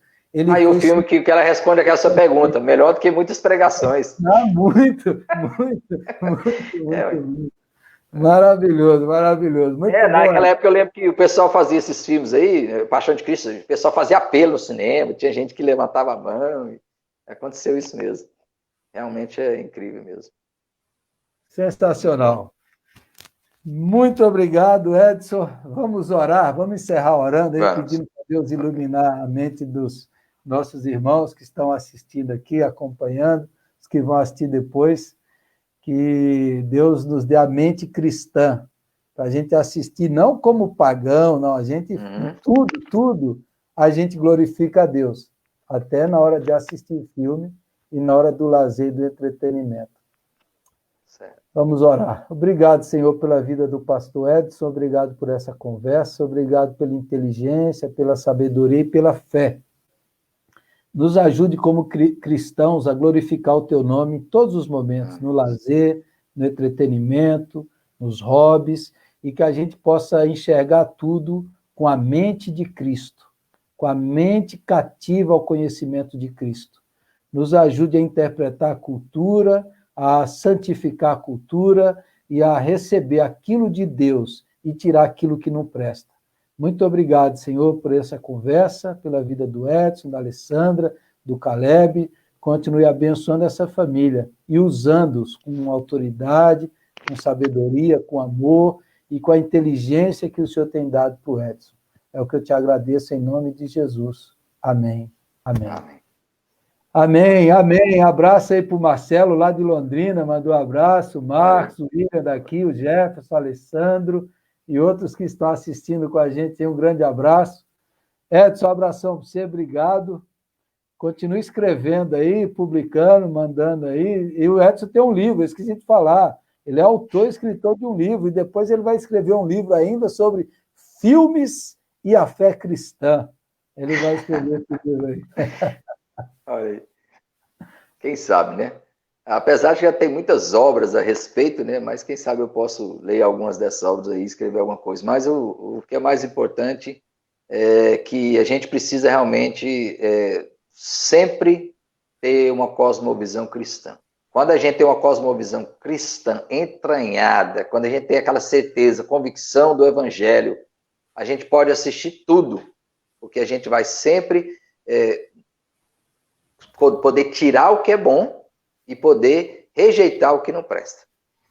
Aí o filme que ela responde aquela sua pergunta, melhor do que muitas pregações. Muito. Maravilhoso. Muito naquela época eu lembro que o pessoal fazia esses filmes aí, Paixão de Cristo, o pessoal fazia apelo no cinema, tinha gente que levantava a mão, aconteceu isso mesmo. Realmente é incrível mesmo. Sensacional. Muito obrigado, Edson. Vamos orar, vamos encerrar orando aí, Vamos. pedindo para Deus iluminar a mente dos nossos irmãos que estão assistindo aqui, acompanhando, os que vão assistir depois, que Deus nos dê a mente cristã, para a gente assistir, não como pagão, não, a gente, tudo, a gente glorifica a Deus, até na hora de assistir filme e na hora do lazer e do entretenimento. Certo. Vamos orar. Obrigado, Senhor, pela vida do pastor Edson, obrigado por essa conversa, obrigado pela inteligência, pela sabedoria e pela fé. Nos ajude como cristãos a glorificar o teu nome em todos os momentos, no lazer, no entretenimento, nos hobbies, e que a gente possa enxergar tudo com a mente de Cristo, com a mente cativa ao conhecimento de Cristo. Nos ajude a interpretar a cultura, a santificar a cultura e a receber aquilo de Deus e tirar aquilo que não presta. Muito obrigado, Senhor, por essa conversa, pela vida do Edson, da Alessandra, do Caleb. Continue abençoando essa família e usando-os com autoridade, com sabedoria, com amor e com a inteligência que o Senhor tem dado para o Edson. É o que eu te agradeço em nome de Jesus. Amém. Amém. Amém. Amém, amém. Abraço aí para o Marcelo, lá de Londrina, mandou um abraço. O Marcos, o William daqui, o Jefferson, o Alessandro e outros que estão assistindo com a gente. Um grande abraço. Edson, um abração para você, obrigado. Continue escrevendo aí, publicando, mandando aí. E o Edson tem um livro, eu esqueci de falar. Ele é autor e escritor de um livro, e depois ele vai escrever um livro ainda sobre filmes e a fé cristã. Ele vai escrever esse livro aí. Olha aí. Quem sabe, né? Apesar de já ter muitas obras a respeito, né? Mas quem sabe eu posso ler algumas dessas obras aí, escrever alguma coisa. Mas o que é mais importante é que a gente precisa realmente sempre ter uma cosmovisão cristã. Quando a gente tem uma cosmovisão cristã entranhada, quando a gente tem aquela certeza, convicção do evangelho, a gente pode assistir tudo, porque a gente vai sempre poder tirar o que é bom e poder rejeitar o que não presta.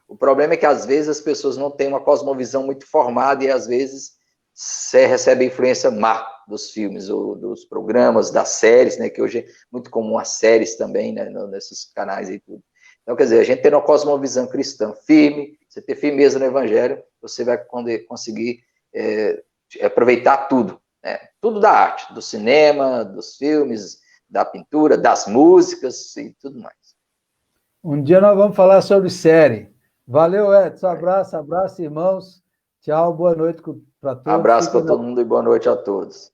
O problema é que, às vezes, as pessoas não têm uma cosmovisão muito formada e, às vezes, recebem influência má dos filmes ou dos programas, das séries, né, que hoje é muito comum as séries também, né, nesses canais e tudo. Então, quer dizer, a gente ter uma cosmovisão cristã firme, você ter firmeza no evangelho, você vai conseguir aproveitar tudo, né? Tudo da arte, do cinema, dos filmes, da pintura, das músicas e tudo mais. Um dia nós vamos falar sobre série. Valeu, Edson. Abraço, irmãos. Tchau, boa noite para todos. Abraço para todo mundo e boa noite a todos.